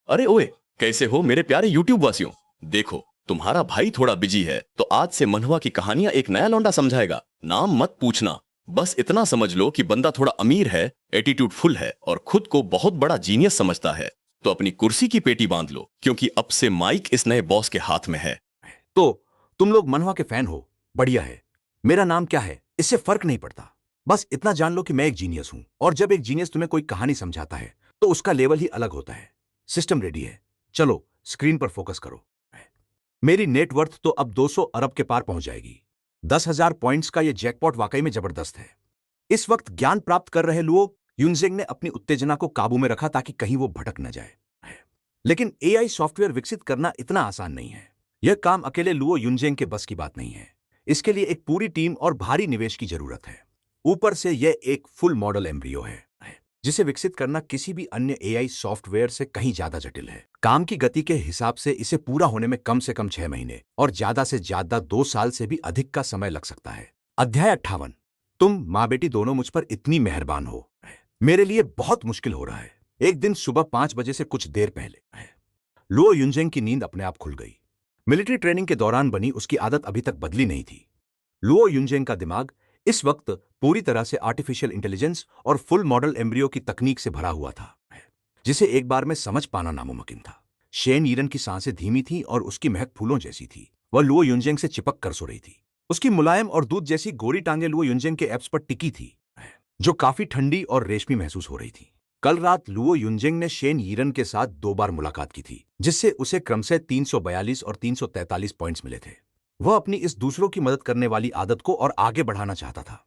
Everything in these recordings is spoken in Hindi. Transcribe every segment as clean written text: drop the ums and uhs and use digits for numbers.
अरे ओए, कैसे हो मेरे प्यारे यूट्यूब वासियों। देखो, तुम्हारा भाई थोड़ा बिजी है तो आज से मनहुआ की कहानियां एक नया लौंडा समझाएगा। नाम मत पूछना, बस इतना समझ लो कि बंदा थोड़ा अमीर है, एटीट्यूड फुल है और खुद को बहुत बड़ा जीनियस समझता है। तो अपनी कुर्सी की पेटी बांध लो क्योंकि अब से माइक इस नए बॉस के हाथ में है। तो तुम लोग मनवा के फैन हो, बढ़िया है। मेरा नाम क्या है इससे फर्क नहीं पड़ता। बस इतना जान लो कि मैं एक जीनियस हूं, और जब एक जीनियस तुम्हें कोई कहानी समझाता है तो उसका लेवल ही अलग होता है। सिस्टम रेडी है, चलो स्क्रीन पर फोकस करो। मेरी नेटवर्थ तो अब 200 अरब के पार पहुंच जाएगी। 10,000 पॉइंट्स का यह जैकपॉट वाकई में जबरदस्त है। इस वक्त ज्ञान प्राप्त कर रहे लुओ युनजेंग ने अपनी उत्तेजना को काबू में रखा ताकि कहीं वो भटक न जाए। लेकिन एआई सॉफ्टवेयर विकसित करना इतना आसान नहीं है। यह काम अकेले लुओ युनजेंग के बस की बात नहीं है। इसके लिए एक पूरी टीम और भारी निवेश की जरूरत है। ऊपर से यह एक फुल मॉडल एम्ब्रियो है, जिसे विकसित करना किसी भी अन्य एआई सॉफ्टवेयर से कहीं ज्यादा जटिल है। काम की गति के हिसाब से इसे पूरा होने में कम से कम 6 महीने और ज्यादा से ज्यादा 2 साल से भी अधिक का समय लग सकता है। अध्याय 58। तुम माँ बेटी दोनों मुझ पर इतनी मेहरबान हो। मेरे लिए बहुत मुश्किल हो रहा है। एक दिन सुबह 5 बजे से कुछ देर पहले लुओ युनजेंग की नींद अपने आप खुल गई। मिलिट्री ट्रेनिंग के दौरान बनी उसकी आदत अभी तक बदली नहीं थी। लुओ युनजेंग का दिमाग इस वक्त पूरी तरह से आर्टिफिशियल इंटेलिजेंस और फुल मॉडल एम्ब्रियो की तकनीक से भरा हुआ था, जिसे एक बार में समझ पाना नामुमकिन था। शेन ईरन की सांसें धीमी थीं और उसकी महक फूलों जैसी थी। वह लुओ युनजेंग से चिपक कर सो रही थी। उसकी मुलायम और दूध जैसी गोरी टांगें लुओ युनजेंग के एब्स पर टिकी थी, जो काफी ठंडी और रेशमी महसूस हो रही थी। कल रात लुओ युनजेंग ने शेन यीरन के साथ 2 बार मुलाकात की थी, जिससे उसे क्रमशः 342 और 343 पॉइंट्स मिले थे। वह अपनी इस दूसरों की मदद करने वाली आदत को और आगे बढ़ाना चाहता था,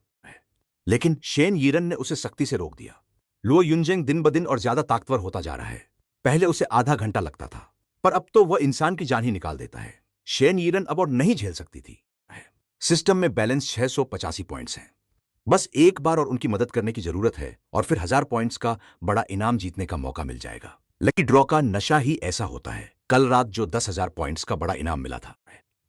लेकिन शेन यीरन ने उसे सख्ती से रोक दिया। लुओ युनजेंग दिन ब दिन और ज्यादा ताकतवर होता जा रहा है। पहले उसे आधा घंटा लगता था, पर अब तो वह इंसान की जान ही निकाल देता है। शेन यीरन अब और नहीं झेल सकती थी। सिस्टम में बैलेंस 685 पॉइंट्स हैं। बस एक बार और उनकी मदद करने की जरूरत है और फिर 1000 पॉइंट्स का बड़ा इनाम जीतने का मौका मिल जाएगा। लकी ड्रॉ का नशा ही ऐसा होता है। कल रात जो 10,000 पॉइंट्स का बड़ा इनाम मिला था,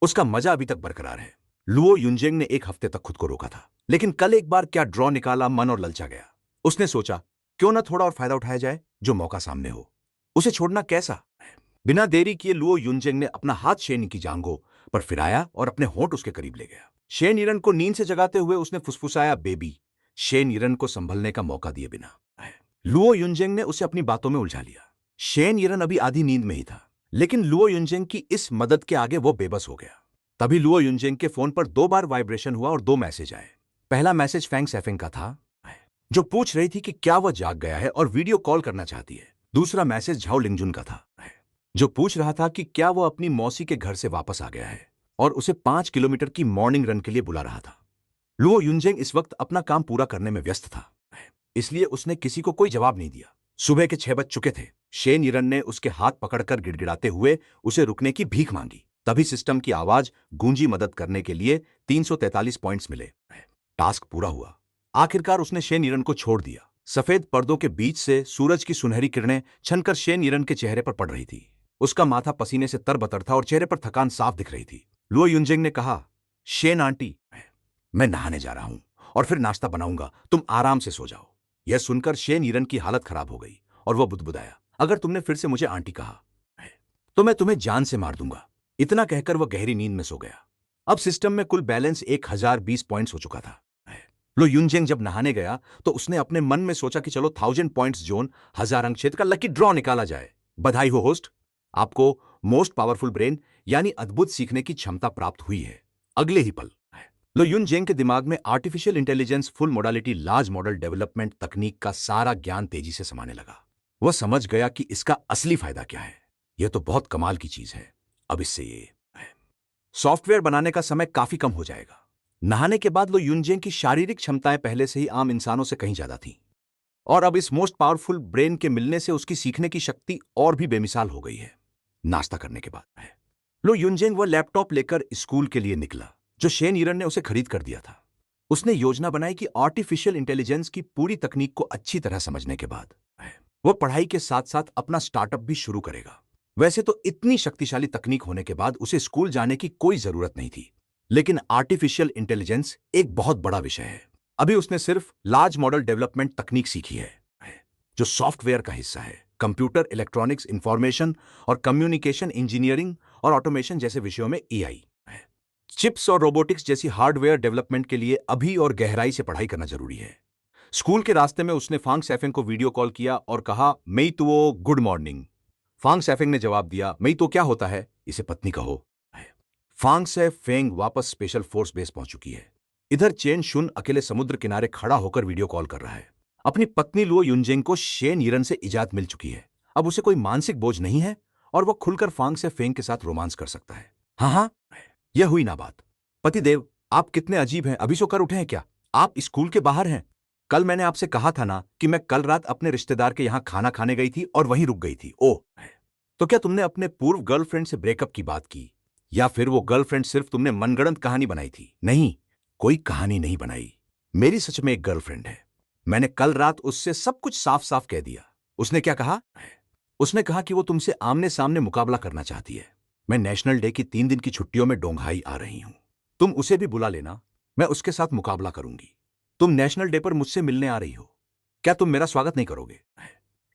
उसका मजा अभी तक बरकरार है। लुओ युनजेंग ने एक हफ्ते तक खुद को रोका था, लेकिन कल एक बार क्या ड्रॉ निकाला, मन और ललचा गया। उसने सोचा, क्यों ना थोड़ा और फायदा उठाया जाए, जो मौका सामने हो। उसे छोड़ना कैसा। बिना देरी किए लुओ युनजेंग ने अपना हाथ शेन की जांघों पर फिराया और अपने होंठ उसके करीब ले गया। शेन यीरन को नींद से जगाते हुए उसने फुसफुसाया, बेबी। शेन यीरन को संभलने का मौका दिए बिना लुओ युनजेंग ने उसे अपनी बातों में उलझा लिया। शेन यीरन अभी आधी नींद में ही था, लेकिन लुओ युनजेंग की इस मदद के आगे वो बेबस हो गया। तभी लुओ युनजेंग के फोन पर 2 बार वाइब्रेशन हुआ और 2 मैसेज आए। पहला मैसेज फैंग सेफिंग का था, जो पूछ रही थी कि क्या वह जाग गया है और वीडियो कॉल करना चाहती है। दूसरा मैसेज झाओ लिंगजुन का था, जो पूछ रहा था कि क्या वह अपनी मौसी के घर से वापस आ गया है और उसे 5 किलोमीटर की मॉर्निंग रन के लिए बुला रहा था। लुओ युनजेंग इस वक्त अपना काम पूरा करने में व्यस्त था, इसलिए उसने किसी को कोई जवाब नहीं दिया। सुबह के 6 बज चुके थे। शेन यीरन ने उसके हाथ पकड़कर गिड़गिड़ाते हुए उसे रुकने की भीख मांगी। तभी सिस्टम की आवाज गूंजी, मदद करने के लिए 343 पॉइंट्स मिले। टास्क पूरा हुआ। आखिरकार उसने शेन यीरन को छोड़ दिया। सफेद पर्दों के बीच से सूरज की सुनहरी किरणें छनकर शेन यीरन के चेहरे पर पड़ रही थी। उसका माथा पसीने से तरबतर था और चेहरे पर थकान साफ दिख रही थी। लुओ युनजेंग ने कहा, शेन आंटी, मैं नहाने जा रहा हूं और फिर नाश्ता बनाऊंगा, तुम आराम से सो जाओ। यह सुनकर शेन यीरन की हालत खराब हो गई और वह बुदबुदाया, अगर तुमने फिर से मुझे आंटी कहा तो मैं तुम्हें जान से मार दूंगा। इतना कहकर वह गहरी नींद में सो गया। अब सिस्टम में कुल बैलेंस 1020 पॉइंट्स हो चुका था। लो युनजेंग जब नहाने गया तो उसने अपने मन में सोचा कि चलो 1000 पॉइंट्स जोन 1000 अंक क्षेत्र का लकी ड्रॉ निकाला जाए। बधाई हो होस्ट, आपको मोस्ट पावरफुल ब्रेन यानी अद्भुत सीखने की क्षमता प्राप्त हुई है। अगले ही पल लो युनजेंग के दिमाग में artificial intelligence full modality large model development तकनीक का सारा ज्ञान तेजी से समाने लगा। वह समझ गया कि इसका असली फायदा क्या है। यह तो बहुत कमाल की चीज है। अब इससे ये सॉफ्टवेयर बनाने का समय काफी कम हो जाएगा। नहाने के बाद लो युनजेंग की शारीरिक क्षमताएं पहले से ही आम इंसानों से कहीं ज्यादा थीं, और अब इस मोस्ट पावरफुल ब्रेन के मिलने से उसकी सीखने की शक्ति और भी बेमिसाल हो गई है। नाश्ता करने के बाद लो युनजेंग वह लैपटॉप लेकर स्कूल के लिए निकला, जो शेन यीरन ने उसे खरीद कर दिया था। उसने योजना बनाई कि आर्टिफिशियल इंटेलिजेंस की पूरी तकनीक को अच्छी तरह समझने के बाद वह पढ़ाई के साथ साथ अपना स्टार्टअप भी शुरू करेगा। वैसे तो इतनी शक्तिशाली तकनीक होने के बाद उसे स्कूल जाने की कोई जरूरत नहीं थी, लेकिन आर्टिफिशियल इंटेलिजेंस एक बहुत बड़ा विषय है। अभी उसने सिर्फ लार्ज मॉडल डेवलपमेंट तकनीक सीखी है, जो सॉफ्टवेयर का हिस्सा है। कंप्यूटर, इलेक्ट्रॉनिक्स, इंफॉर्मेशन और कम्युनिकेशन इंजीनियरिंग और ऑटोमेशन जैसे विषयों में ईआई है। चिप्स और रोबोटिक्स जैसी हार्डवेयर डेवलपमेंट के लिए अभी और गहराई से पढ़ाई करना जरूरी है। स्कूल के रास्ते में उसने फांग सेफेंग को वीडियो कॉल किया और कहा, मेई तो गुड मॉर्निंग। फांग सेफेंग ने जवाब दिया, मेई तो क्या होता है, इसे पत्नी कहो। फांग से फेंग वापस स्पेशल फोर्स बेस पहुंच चुकी है। इधर चेन शुन अकेले समुद्र किनारे खड़ा होकर वीडियो कॉल कर रहा है। अपनी पत्नी लुओ युनजेंग को शेन यिरन से इजाजत मिल चुकी है। अब उसे कोई मानसिक बोझ नहीं है और वह खुलकर फांग से फेंग के साथ रोमांस कर सकता है। हाँ हाँ, यह हुई ना बात। पतिदेव, आप कितने अजीब हैं, अभी सो कर उठे हैं क्या? आप स्कूल के बाहर हैं। कल मैंने आपसे कहा था ना कि मैं कल रात अपने रिश्तेदार के यहां खाना खाने गई थी और वहीं रुक गई थी। ओह, तो क्या तुमने अपने पूर्व गर्लफ्रेंड से ब्रेकअप की बात की, या फिर वो गर्लफ्रेंड सिर्फ तुमने मनगढ़ंत कहानी बनाई थी? नहीं, कोई कहानी नहीं बनाई। मेरी सच में एक गर्लफ्रेंड है। मैंने कल रात उससे सब कुछ साफ साफ कह दिया। उसने क्या कहा? उसने कहा कि वो तुमसे आमने सामने मुकाबला करना चाहती है। मैं नेशनल डे की 3 दिन की छुट्टियों में डोंगहाई आ रही हूं। तुम उसे भी बुला लेना, मैं उसके साथ मुकाबला करूंगी। तुम नेशनल डे पर मुझसे मिलने आ रही हो, क्या तुम मेरा स्वागत नहीं करोगे?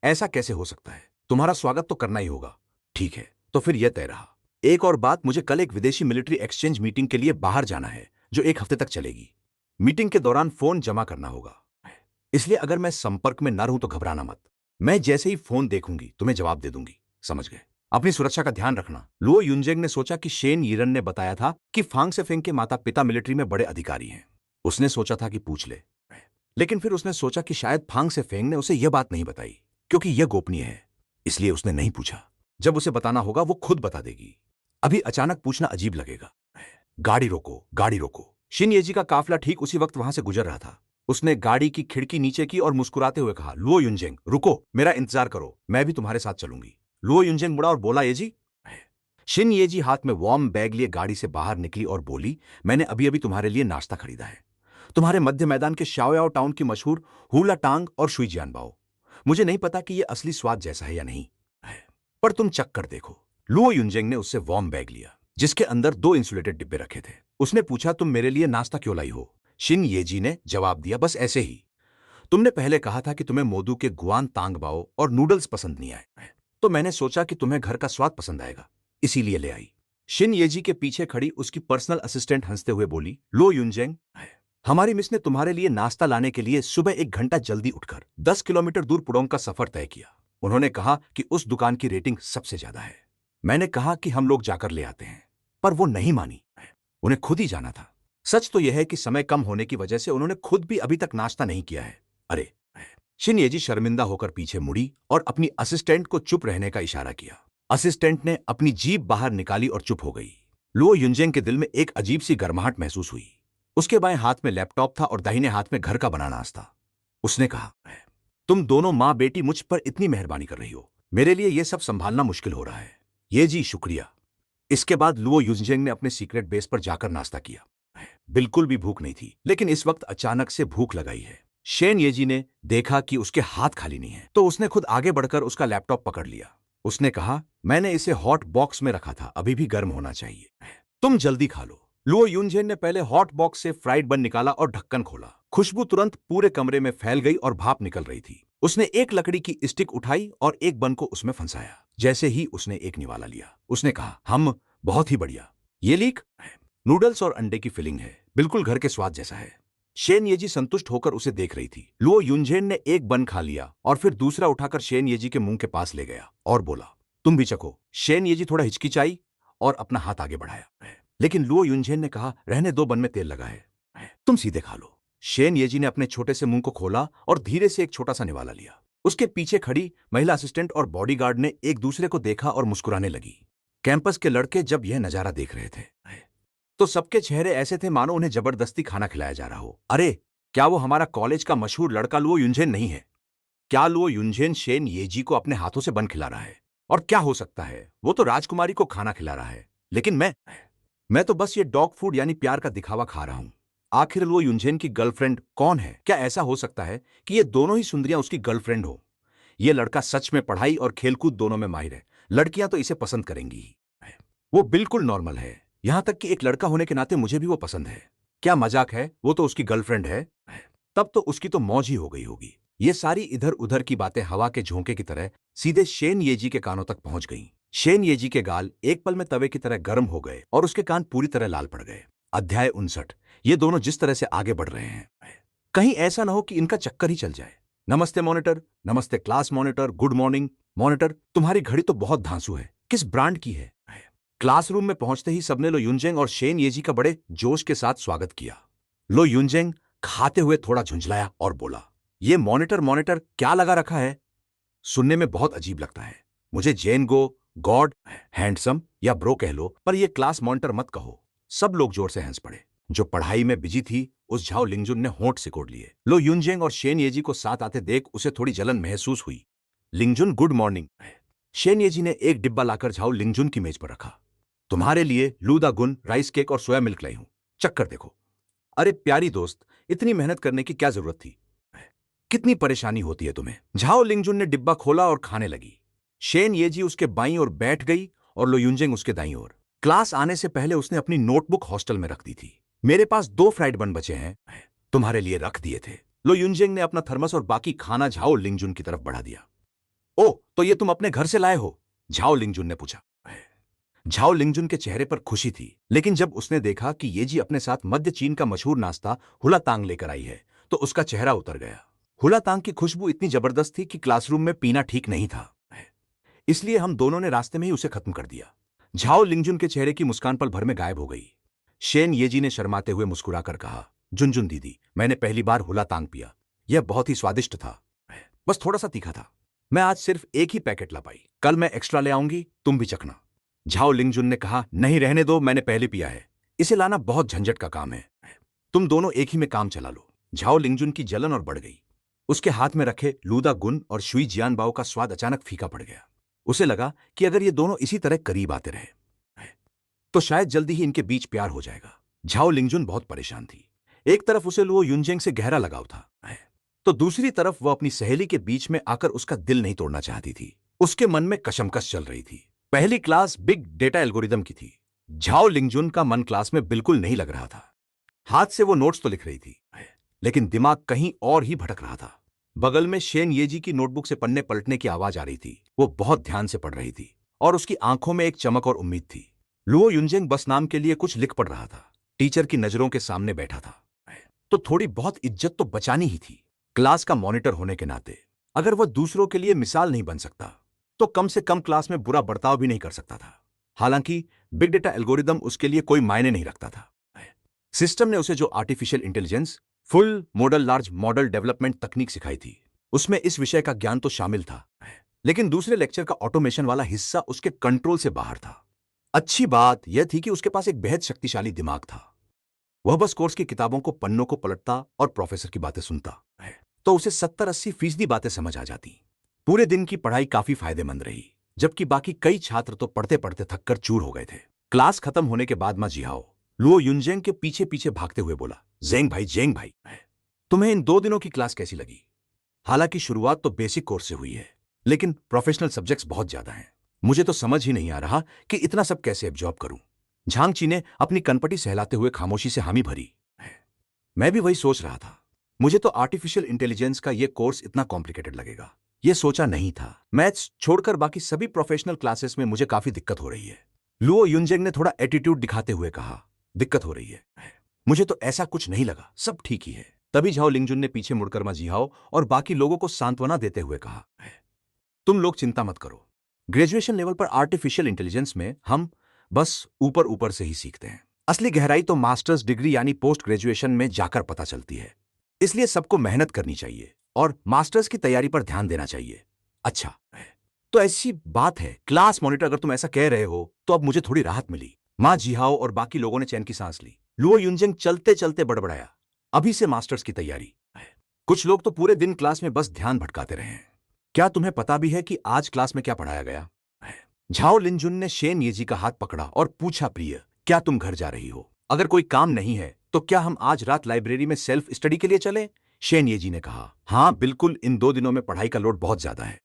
ऐसा कैसे हो सकता है? तुम्हारा स्वागत तो करना ही होगा। ठीक है, तो फिर यह तय रहा। एक और बात, मुझे कल एक विदेशी मिलिट्री एक्सचेंज मीटिंग के लिए बाहर जाना है जो 1 हफ्ते तक चलेगी। मीटिंग के दौरान फोन जमा करना होगा, इसलिए अगर मैं संपर्क में न रहूं तो घबराना मत। मैं जैसे ही फोन देखूंगी तुम्हें जवाब दे दूंगी, समझ गए? अपनी सुरक्षा का ध्यान रखना। लुओ युनजेंग ने सोचा कि शेन यिरन ने बताया था कि फांग सेफेंग के माता पिता मिलिट्री में बड़े अधिकारी हैं। उसने सोचा था कि पूछ ले, लेकिन फिर उसने सोचा कि शायद फांग सेफेंग ने उसे यह बात नहीं बताई क्योंकि यह गोपनीय है, इसलिए उसने नहीं पूछा। जब उसे बताना होगा वो खुद बता देगी। अभी अचानक पूछना अजीब लगेगा। गाड़ी रोको, गाड़ी रोको। शिन येजी का काफिला ठीक उसी वक्त वहां से गुजर रहा था। उसने गाड़ी की खिड़की नीचे की और मुस्कुराते हुए कहा, लुओ युनजेंग, रुको, मेरा इंतजार करो, मैं भी तुम्हारे साथ चलूंगी। लुओ युनजेंग मुड़ा और बोला, येजी। शिन येजी हाथ में वार्म बैग लिए गाड़ी से बाहर निकली और बोली, मैंने अभी अभी तुम्हारे लिए नाश्ता खरीदा है, तुम्हारे मध्य मैदान के शाओयाओ टाउन की मशहूर हुला टांग और शुइजियानबाओ। मुझे नहीं पता कि यह असली स्वाद जैसा है या नहीं, पर तुम चख कर देखो। लुओ युनजेंग ने उससे वार्म बैग लिया जिसके अंदर 2 इंसुलेटेड डिब्बे रखे थे। उसने पूछा, तुम मेरे लिए नाश्ता क्यों लाई हो? शिन येजी ने जवाब दिया, बस ऐसे ही। तुमने पहले कहा था कि तुम्हें मोदू के गुआन तांग बाओ और नूडल्स पसंद नहीं आए, तो मैंने सोचा कि तुम्हें घर का स्वाद पसंद आएगा, इसीलिए ले आई। शिन येजी के पीछे खड़ी उसकी पर्सनल असिस्टेंट हंसते हुए बोली, लो युनजेंग, हमारी मिस ने तुम्हारे लिए नाश्ता लाने के लिए सुबह 1 घंटा जल्दी उठकर 10 किलोमीटर दूर पुडोंग का सफर तय किया। उन्होंने कहा कि उस दुकान की रेटिंग सबसे ज्यादा है। मैंने कहा कि हम लोग जाकर ले आते हैं, पर वो नहीं मानी। उन्हें खुद ही जाना था। सच तो यह है कि समय कम होने की वजह से उन्होंने खुद भी अभी तक नाश्ता नहीं किया है। अरे, शिन येजी शर्मिंदा होकर पीछे मुड़ी और अपनी असिस्टेंट को चुप रहने का इशारा किया। असिस्टेंट ने अपनी जीभ बाहर निकाली और चुप हो गई। लुओ युनजेंग के दिल में एक अजीब सी गर्माहट महसूस हुई। उसके बाएं हाथ में लैपटॉप था और दाहिने हाथ में घर का बना नाश्ता। उसने कहा, तुम दोनों मां बेटी मुझ पर इतनी मेहरबानी कर रही हो, मेरे लिए यह सब संभालना मुश्किल हो रहा है। ये जी, शुक्रिया। इसके बाद लुओ युनजेंग ने अपने सीक्रेट बेस पर जाकर नाश्ता किया। बिल्कुल भी भूख नहीं थी, लेकिन इस वक्त अचानक से भूख लगाई है। शेन येजी ने देखा कि उसके हाथ खाली नहीं है, तो उसने खुद आगे बढ़कर उसका लैपटॉप पकड़ लिया। उसने कहा, मैंने इसे हॉट बॉक्स में रखा था, अभी भी गर्म होना चाहिए, तुम जल्दी खा लो। लुओ युनजेन ने पहले हॉट बॉक्स से फ्राइड बन निकाला और ढक्कन खोला। खुशबू तुरंत पूरे कमरे में फैल गई और भाप निकल रही थी। उसने एक लकड़ी की स्टिक उठाई और एक बन को उसमें फंसाया। जैसे ही उसने एक निवाला लिया, उसने कहा, हम बहुत ही बढ़िया। ये लीक नूडल्स और अंडे की फिलिंग है, बिल्कुल घर के स्वाद जैसा है। शेन येजी संतुष्ट होकर उसे देख रही थी। लुओ युनजेन ने एक बन खा लिया और फिर दूसरा उठाकर शेन येजी के मुंह के पास ले गया और बोला, तुम भी चखो। शेन येजी थोड़ा हिचकिचाई और अपना हाथ आगे बढ़ाया, लेकिन लुओ युनजेन ने कहा, रहने दो, बन में तेल लगा है, तुम सीधे खा लो। शेन येजी ने अपने छोटे से मुंह को खोला और धीरे से एक छोटा सा निवाला लिया। उसके पीछे खड़ी महिला असिस्टेंट और बॉडीगार्ड ने एक दूसरे को देखा और मुस्कुराने लगी। कैंपस के लड़के जब यह नजारा देख रहे थे तो सबके चेहरे ऐसे थे मानो उन्हें जबरदस्ती खाना खिलाया जा रहा हो। अरे, क्या वो हमारा कॉलेज का मशहूर लड़का लुओ युनजेन नहीं है? क्या लुओ युनजेन शेन येजी को अपने हाथों से बन खिला रहा है? और क्या हो सकता है, वो तो राजकुमारी को खाना खिला रहा है, लेकिन मैं तो बस ये डॉग फूड यानी प्यार का दिखावा खा रहा हूं। आखिर लुओ युनजेन की गर्लफ्रेंड कौन है? क्या ऐसा हो सकता है कि ये दोनों ही सुंदरियां उसकी गर्लफ्रेंड हो? ये लड़का सच में पढ़ाई और खेलकूद दोनों में माहिर है, लड़कियां तो इसे पसंद करेंगी ही। वो बिल्कुल नॉर्मल है, यहां तक कि एक लड़का होने के नाते मुझे भी वो पसंद है। क्या मजाक है, वो तो उसकी गर्लफ्रेंड है, तब तो उसकी तो मौज ही हो गई होगी। ये सारी इधर उधर की बातें हवा के झोंके की तरह सीधे शेन येजी के कानों तक पहुंच गईं। शेन येजी के गाल एक पल में तवे की तरह गर्म हो गए और उसके कान पूरी तरह लाल पड़ गए। अध्याय 59। ये दोनों जिस तरह से आगे बढ़ रहे हैं, कहीं ऐसा ना हो कि इनका चक्कर ही चल जाए। नमस्ते मॉनिटर, नमस्ते class monitor, good morning monitor. तुम्हारी घड़ी तो बहुत धांसू है, किस ब्रांड की है? क्लासरूम में पहुंचते ही सबने लो युनजेंग और शेन येजी का बड़े जोश के साथ स्वागत किया। लो युनजेंग खाते हुए थोड़ा झुंझलाया और बोला, ये मॉनिटर मॉनिटर क्या लगा रखा है? सुनने में बहुत अजीब लगता है। मुझे जेन गो, गॉड, हैंडसम या ब्रो कह लो, पर यह क्लास मॉनिटर मत कहो। सब लोग जोर से हंस पड़े। जो पढ़ाई में बिजी थी उस झाओ लिंगजुन ने होंठ सिकोड़ लिए। लो युनजेंग और शेन येजी को साथ आते देख उसे थोड़ी जलन महसूस हुई। लिंगजुन गुड मॉर्निंग। शेन येजी ने एक डिब्बा लाकर झाओ लिंगजुन की मेज पर रखा। तुम्हारे लिए लूदा गुन, राइस केक और सोया मिल्क लाई हूं, चक्कर देखो। अरे प्यारी दोस्त, इतनी मेहनत करने की क्या जरूरत थी? कितनी परेशानी होती है तुम्हें? झाओ लिंगजुन ने डिब्बा खोला और खाने लगी। शेन येजी उसके बाईं ओर बैठ गई और लो युनजेंग उसके दाईं ओर। क्लास आने से पहले उसने अपनी नोटबुक हॉस्टल में रख दी थी। मेरे पास 2 फ्राइड बन बचे हैं, तुम्हारे लिए रख दिए थे। लो युनजेंग ने अपना थर्मस और बाकी खाना झाओ लिंगजुन की तरफ बढ़ा दिया। ओ, तो ये तुम अपने घर से लाए हो? झाओ लिंगजुन ने पूछा। झाओ लिंगजुन के चेहरे पर खुशी थी, लेकिन जब उसने देखा कि येजी अपने साथ मध्य चीन का मशहूर नाश्ता हुलातांग लेकर आई है तो उसका चेहरा उतर गया। हुलातांग की खुशबू इतनी जबरदस्त थी कि क्लासरूम में पीना ठीक नहीं था, इसलिए हम दोनों ने रास्ते में ही उसे खत्म कर दिया। झाओ लिंगजुन के चेहरे की मुस्कान पल भर में गायब हो गई। शेन येजी ने शर्माते हुए मुस्कुराकर कहा, जुनजुन दीदी, मैंने पहली बार हुलातांग पिया। यह बहुत ही स्वादिष्ट था, बस थोड़ा सा तीखा था। मैं आज सिर्फ एक ही पैकेट ला पाई, कल मैं एक्स्ट्रा ले आऊंगी, तुम भी चखना। झाओ लिंगजुन ने कहा, नहीं रहने दो, मैंने पहले पिया है, इसे लाना बहुत झंझट का काम है, तुम दोनों एक ही में काम चला लो। झाओ लिंगजुन की जलन और बढ़ गई। उसके हाथ में रखे लूदा गुन और शुई जियानबाओ का स्वाद अचानक फीका पड़ गया। उसे लगा कि अगर ये दोनों इसी तरह करीब आते रहे तो शायद जल्दी ही इनके बीच प्यार हो जाएगा। झाओ लिंगजुन बहुत परेशान थी। एक तरफ उसे लुओ युनजेंग से गहरा लगाव था, तो दूसरी तरफ वह अपनी सहेली के बीच में आकर उसका दिल नहीं तोड़ना चाहती थी। उसके मन में कशमकश चल रही थी। पहली क्लास बिग डेटा एल्गोरिदम की थी। झाओ लिंगजुन का मन क्लास में बिल्कुल नहीं लग रहा था। हाथ से वो नोट्स तो लिख रही थी, लेकिन दिमाग कहीं और ही भटक रहा था। बगल में शेन येजी की नोटबुक से पन्ने पलटने की आवाज आ रही थी। वो बहुत ध्यान से पढ़ रही थी और उसकी आंखों में एक चमक और उम्मीद थी। लुओ युनजेंग बस नाम के लिए कुछ लिख पढ़ रहा था। टीचर की नजरों के सामने बैठा था, तो थोड़ी बहुत इज्जत तो बचानी ही थी। क्लास का मॉनिटर होने के नाते अगर वह दूसरों के लिए मिसाल नहीं बन सकता तो कम से कम क्लास में बुरा बर्ताव भी नहीं कर सकता था। हालांकि बिग डेटा एल्गोरिदम उसके लिए कोई मायने नहीं रखता था। सिस्टम ने उसे जो artificial intelligence full model large model development तकनीक सिखाई थी, उसमें इस विषय का ज्ञान तो शामिल था, लेकिन दूसरे लेक्चर का ऑटोमेशन वाला हिस्सा उसके कंट्रोल से बाहर था। अच्छी बात यह थी कि उसके पास एक बेहद शक्तिशाली दिमाग था। वह बस कोर्स की किताबों को पन्नों को पलटता और प्रोफेसर की बातें सुनता तो उसे 70-80% बातें समझ आ जाती। पूरे दिन की पढ़ाई काफी फायदेमंद रही, जबकि बाकी कई छात्र तो पढ़ते पढ़ते थककर चूर हो गए थे। क्लास खत्म होने के बाद मां जिहाओ लुओ युनजेंग के पीछे पीछे भागते हुए बोला, जेंग भाई, तुम्हें इन 2 दिनों की क्लास कैसी लगी? हालांकि शुरुआत तो बेसिक कोर्स से हुई है, लेकिन प्रोफेशनल सब्जेक्ट्स बहुत ज्यादा हैं। मुझे तो समझ ही नहीं आ रहा कि इतना सब कैसे एब्जॉर्ब करूं। झांगची ने अपनी कनपटी सहलाते हुए खामोशी से हामी भरी। मैं भी वही सोच रहा था। मुझे तो आर्टिफिशियल इंटेलिजेंस का यह कोर्स इतना कॉम्प्लिकेटेड लगेगा, यह सोचा नहीं था। मैथ्स छोड़कर बाकी सभी प्रोफेशनल क्लासेस में मुझे काफी दिक्कत हो रही है। लुओ युनजेंग ने थोड़ा एटीट्यूड दिखाते हुए कहा, दिक्कत हो रही है? मुझे तो ऐसा कुछ नहीं लगा, सब ठीक ही है। तभी झाओ लिंगजुन ने पीछे मुड़कर मां जिहाओ और बाकी लोगों को सांत्वना देते हुए कहा, तुम लोग चिंता मत करो। ग्रेजुएशन लेवल पर आर्टिफिशियल इंटेलिजेंस में हम बस ऊपर ऊपर से ही सीखते हैं। असली गहराई तो मास्टर्स डिग्री यानी पोस्ट ग्रेजुएशन में जाकर पता चलती है। इसलिए सबको मेहनत करनी चाहिए और मास्टर्स की तैयारी पर ध्यान देना चाहिए। अच्छा, तो ऐसी बात है क्लास मॉनिटर, अगर तुम ऐसा कह रहे हो तो अब मुझे थोड़ी राहत मिली। मां जिहाओ और बाकी लोगों ने चैन की सांस ली। लुओ युनजेंग चलते चलते बड़बड़ाया, अभी से मास्टर्स की तैयारी। कुछ लोग तो पूरे दिन क्लास में बस ध्यान भटकाते रहे हैं। क्या तुम्हें पता भी है कि आज क्लास में क्या पढ़ाया गया? झाओ लिंजुन ने शेन येजी का हाथ पकड़ा और पूछा, प्रिय, क्या तुम घर जा रही हो? अगर कोई काम नहीं है तो क्या हम आज रात लाइब्रेरी में सेल्फ स्टडी के लिए चलें? शेन येजी ने कहा, हाँ बिल्कुल, इन 2 दिनों में पढ़ाई का लोड बहुत ज्यादा है,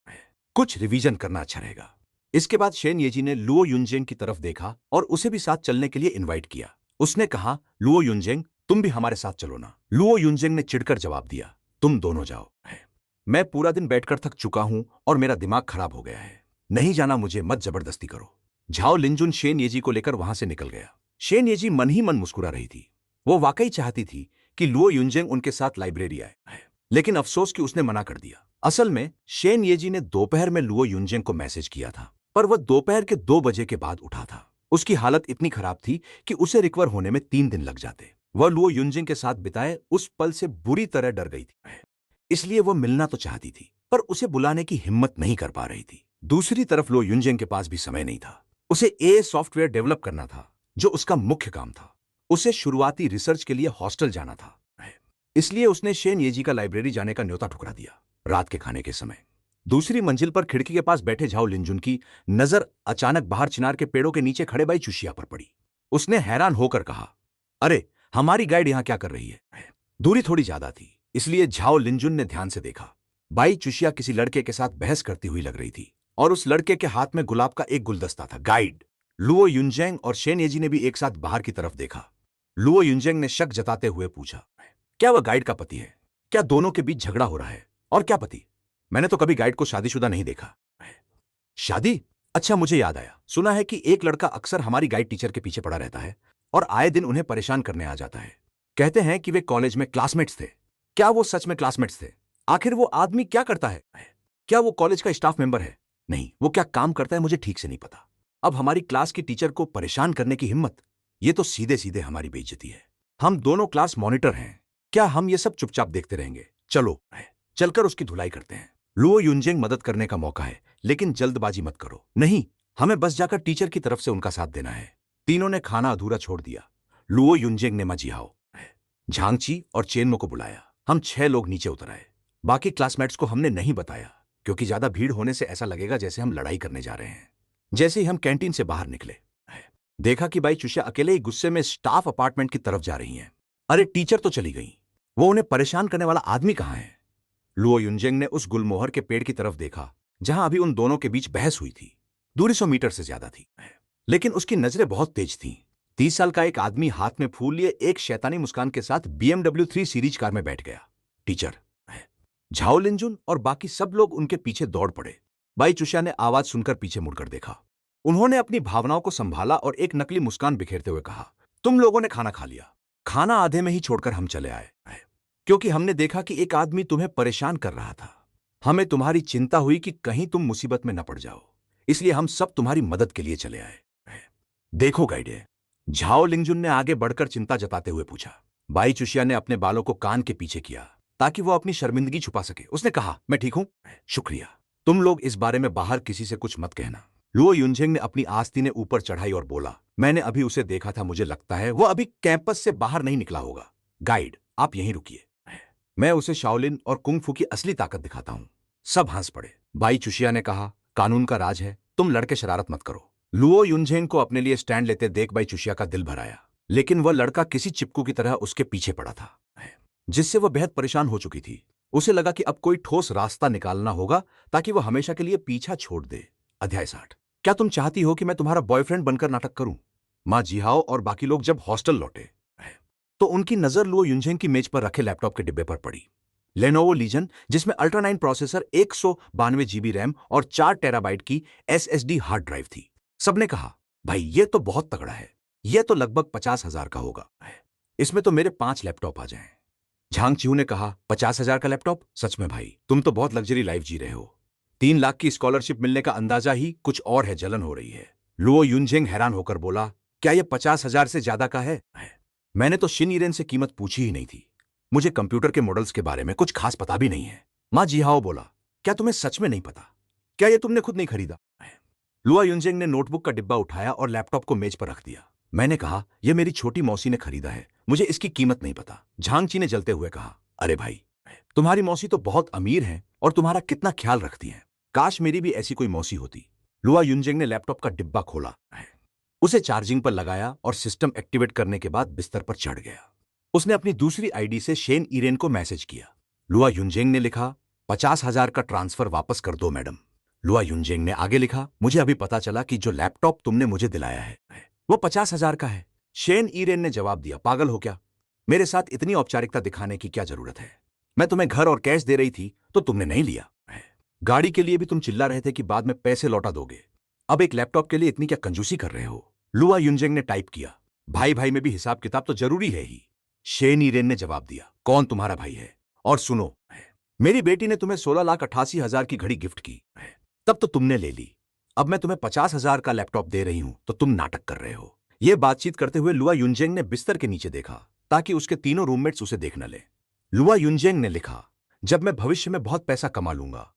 कुछ रिवीजन करना अच्छा रहेगा। इसके बाद शेन येजी ने लुओ युनजेंग की तरफ देखा और उसे भी साथ चलने के लिए इनवाइट किया। उसने कहा, लुओ युनजेंग, तुम भी हमारे साथ चलो ना। लुओ युनजेंग ने चिढ़कर जवाब दिया, तुम दोनों जाओ, मैं पूरा दिन बैठकर थक चुका हूं और मेरा दिमाग खराब हो गया है। नहीं जाना मुझे, मत जबरदस्ती करो। झाओ लिंजुन शेन येजी को लेकर वहां से निकल गया। शेन येजी मन ही मन मुस्कुरा रही थी। वो वाकई चाहती थी कि लुओ युनजेंग उनके साथ लाइब्रेरी आए, लेकिन अफसोस कि उसने मना कर दिया। असल में शेन येजी ने दोपहर में लुओ युनजेंग को मैसेज किया था, पर वह दोपहर के 2 बजे के बाद उठा था। उसकी हालत इतनी खराब थी कि उसे रिकवर होने में 3 दिन लग जाते। वह लुओ युनजिंग के साथ बिताए उस पल से बुरी तरह डर गई थी, इसलिए वह मिलना तो चाहती थी, पर उसे बुलाने की हिम्मत नहीं कर पा रही थी। दूसरी तरफ लुओ युनजिंग के पास भी समय नहीं था। उसे ए सॉफ्टवेयर डेवलप करना था, जो उसका मुख्य काम था। उसे शुरुआती रिसर्च के लिए हॉस्टल जाना था, इसलिए उसने शेन येजी का लाइब्रेरी जाने का न्योता ठुकरा दिया। रात के खाने के समय दूसरी मंजिल पर खिड़की के पास बैठे झाओ लिंजुन की नजर अचानक बाहर चिनार के पेड़ों के नीचे खड़े बाई चुशिया पर पड़ी। उसने हैरान होकर कहा, अरे, हमारी गाइड यहां क्या कर रही है? दूरी थोड़ी ज्यादा थी, इसलिए झाओ लिंजुन ने ध्यान से देखा। बाई चुशिया किसी लड़के के साथ बहस करती हुई लग रही थी और उस लड़के के हाथ में गुलाब का एक गुलदस्ता था। गाइड लुओ युनजेंग और शेन येजी ने भी एक साथ बाहर की तरफ देखा। लुओ युनजेंग ने शक जताते हुए पूछा, क्या वह गाइड का पति है? क्या दोनों के बीच झगड़ा हो रहा है? और क्या पति? मैंने तो कभी गाइड को शादीशुदा नहीं देखा। शादी? अच्छा, मुझे याद आया। सुना है कि एक लड़का अक्सर हमारी गाइड टीचर के पीछे पड़ा रहता है और आए दिन उन्हें परेशान करने आ जाता है। कहते हैं कि वे कॉलेज में क्लासमेट्स थे। क्या वो सच में क्लासमेट्स थे? आखिर वो आदमी क्या करता है? क्या वो कॉलेज का स्टाफ मेंबर है? नहीं, वो क्या काम करता है मुझे ठीक से नहीं पता। अब हमारी क्लास की टीचर को परेशान करने की हिम्मत, ये तो सीधे सीधे हमारी बेइज्जती है। हम दोनों क्लास मॉनिटर हैं। क्या हम ये सब चुपचाप देखते रहेंगे? चलो चलकर उसकी धुलाई करते हैं। लुओ युनजेंग मदद करने का मौका है, लेकिन जल्दबाजी मत करो। नहीं, हमें बस जाकर टीचर की तरफ से उनका साथ देना है। तीनों ने खाना अधूरा छोड़ दिया। लुओ युनजेंग ने माजिहाओ, झांगची और चेनमो को बुलाया। हम 6 लोग नीचे उतर आए। बाकी क्लासमेट्स को हमने नहीं बताया, क्योंकि ज्यादा भीड़ होने से ऐसा लगेगा जैसे हम लड़ाई करने जा रहे हैं। जैसे ही हम कैंटीन से बाहर निकले, देखा कि बाई चुशिया अकेले ही गुस्से में स्टाफ अपार्टमेंट की तरफ जा रही हैं। अरे, टीचर तो चली गई, वो उन्हें परेशान करने वाला आदमी कहां है? लुओ युनजेंग ने उस गुलमोहर के पेड़ की तरफ देखा जहां अभी उन दोनों के बीच बहस हुई थी। दूरी 100 मीटर से ज्यादा थी, लेकिन उसकी नजरें बहुत तेज थीं। 30 साल का एक आदमी हाथ में फूल लिए एक शैतानी मुस्कान के साथ BMW 3 सीरीज कार में बैठ गया। टीचर, झाओ लिंजुन और बाकी सब लोग उनके पीछे दौड़ पड़े। बाई चुशिया ने आवाज सुनकर पीछे मुड़कर देखा। उन्होंने अपनी भावनाओं को संभाला और एक नकली मुस्कान बिखेरते हुए कहा, तुम लोगों ने खाना खा लिया। खाना आधे में ही छोड़कर हम चले आए, क्योंकि हमने देखा कि एक आदमी तुम्हें परेशान कर रहा था। हमें तुम्हारी चिंता हुई कि कहीं तुम मुसीबत में न पड़ जाओ, इसलिए हम सब तुम्हारी मदद के लिए चले आए। देखो गाइडे, झाओ लिंजुन ने आगे बढ़कर चिंता जताते हुए पूछा। बाई चुशिया ने अपने बालों को कान के पीछे किया ताकि वो अपनी शर्मिंदगी छुपा सके। उसने कहा, मैं ठीक हूं, शुक्रिया। तुम लोग इस बारे में बाहर किसी से कुछ मत कहना। लुओ युनजेंग ने अपनी आस्तीनें ऊपर चढ़ाई और बोला, मैंने अभी उसे देखा था, मुझे लगता है वो अभी कैंपस से बाहर नहीं निकला होगा। गाइड, आप यहीं रुकिए, मैं उसे शाओलिन और कुंग-फू की असली ताकत दिखाता हूं। सब हंस पड़े। बाई चुशिया ने कहा, कानून का राज है, तुम लड़के शरारत मत करो। लुओ युनजेंग को अपने लिए स्टैंड लेते देख बाई चुशिया का दिल भर आया, लेकिन वह लड़का किसी चिपकू की तरह उसके पीछे पड़ा था, जिससे वह बेहद परेशान हो चुकी थी। उसे लगा कि अब कोई ठोस रास्ता निकालना होगा ताकि वह हमेशा के लिए पीछा छोड़ दे। अध्याय 60। क्या तुम चाहती हो कि मैं तुम्हारा बॉयफ्रेंड बनकर नाटक करूं? मां जिहाओ और बाकी लोग जब हॉस्टल लौटे तो उनकी नजर लुओ युनजेंग की मेज पर रखे लैपटॉप के डिब्बे पर पड़ी। लेनोवो लीजन, जिसमें अल्ट्रा 9 प्रोसेसर, 192 GB रैम और 4 टेराबाइट की SSD हार्ड ड्राइव थी। सबने कहा, भाई ये तो बहुत तगड़ा है, यह तो लगभग 50,000 का होगा। इसमें तो मेरे 5 लैपटॉप आ जाएं। झांग चिहू ने कहा, 50,000 का लैपटॉप? सच में भाई, तुम तो बहुत लग्जरी लाइफ जी रहे हो। 3 लाख की स्कॉलरशिप मिलने का अंदाजा ही कुछ और है, जलन हो रही है। लुओ युनजेंग हैरान होकर बोला, क्या यह 50,000 से ज्यादा का है? मैंने तो शिन इरेन से कीमत पूछी ही नहीं थी। मुझे कंप्यूटर के मॉडल्स के बारे में कुछ खास पता भी नहीं है। मां जिहाओ बोला, क्या तुम्हें सच में नहीं पता? क्या यह तुमने खुद नहीं खरीदा? लुओ युनजेंग ने नोटबुक का डिब्बा उठाया और लैपटॉप को मेज पर रख दिया। मैंने कहा, यह मेरी छोटी मौसी ने खरीदा है, मुझे इसकी कीमत नहीं पता। झांगची ने जलते हुए कहा, अरे भाई, तुम्हारी मौसी तो बहुत अमीर है और तुम्हारा कितना ख्याल रखती है। काश मेरी भी ऐसी कोई मौसी होती। लुओ युनजेंग ने लैपटॉप का डिब्बा खोला, उसे चार्जिंग पर लगाया और सिस्टम एक्टिवेट करने के बाद बिस्तर पर चढ़ गया। उसने अपनी दूसरी आईडी से शेन इरेन को मैसेज किया। लुओ युनजेंग ने लिखा, 50,000 का ट्रांसफर वापस कर दो मैडम। लुओ युनजेंग ने आगे लिखा, मुझे अभी पता चला कि जो लैपटॉप तुमने मुझे दिलाया है वो 50,000 का है। शेन इरेन ने जवाब दिया, पागल हो क्या? मेरे साथ इतनी औपचारिकता दिखाने की क्या जरूरत है? मैं तुम्हें घर और कैश दे रही थी तो तुमने नहीं लिया। गाड़ी के लिए भी तुम चिल्ला रहे थे कि बाद में पैसे लौटा दोगे। अब एक लैपटॉप के लिए इतनी क्या कंजूसी कर रहे हो? लुआ युनजेंग ने टाइप किया। भाई भाई में भी हिसाब किताब तो जरूरी है ही। शेन ईरेन ने जवाब दिया, कौन तुम्हारा भाई है? और सुनो, मेरी बेटी ने तुम्हें 16,88,000 की घड़ी गिफ्ट की, तब तो तुमने ले ली। अब मैं तुम्हें 50,000 का लैपटॉप दे रही हूं तो तुम नाटक कर रहे हो। यह बातचीत करते हुए लुआ युनजेंग ने बिस्तर के नीचे देखा ताकि उसके तीनों रूममेट्स उसे देख न ले। लुआ युनजेंग ने लिखा, जब मैं भविष्य में बहुत पैसा कमा लूंगा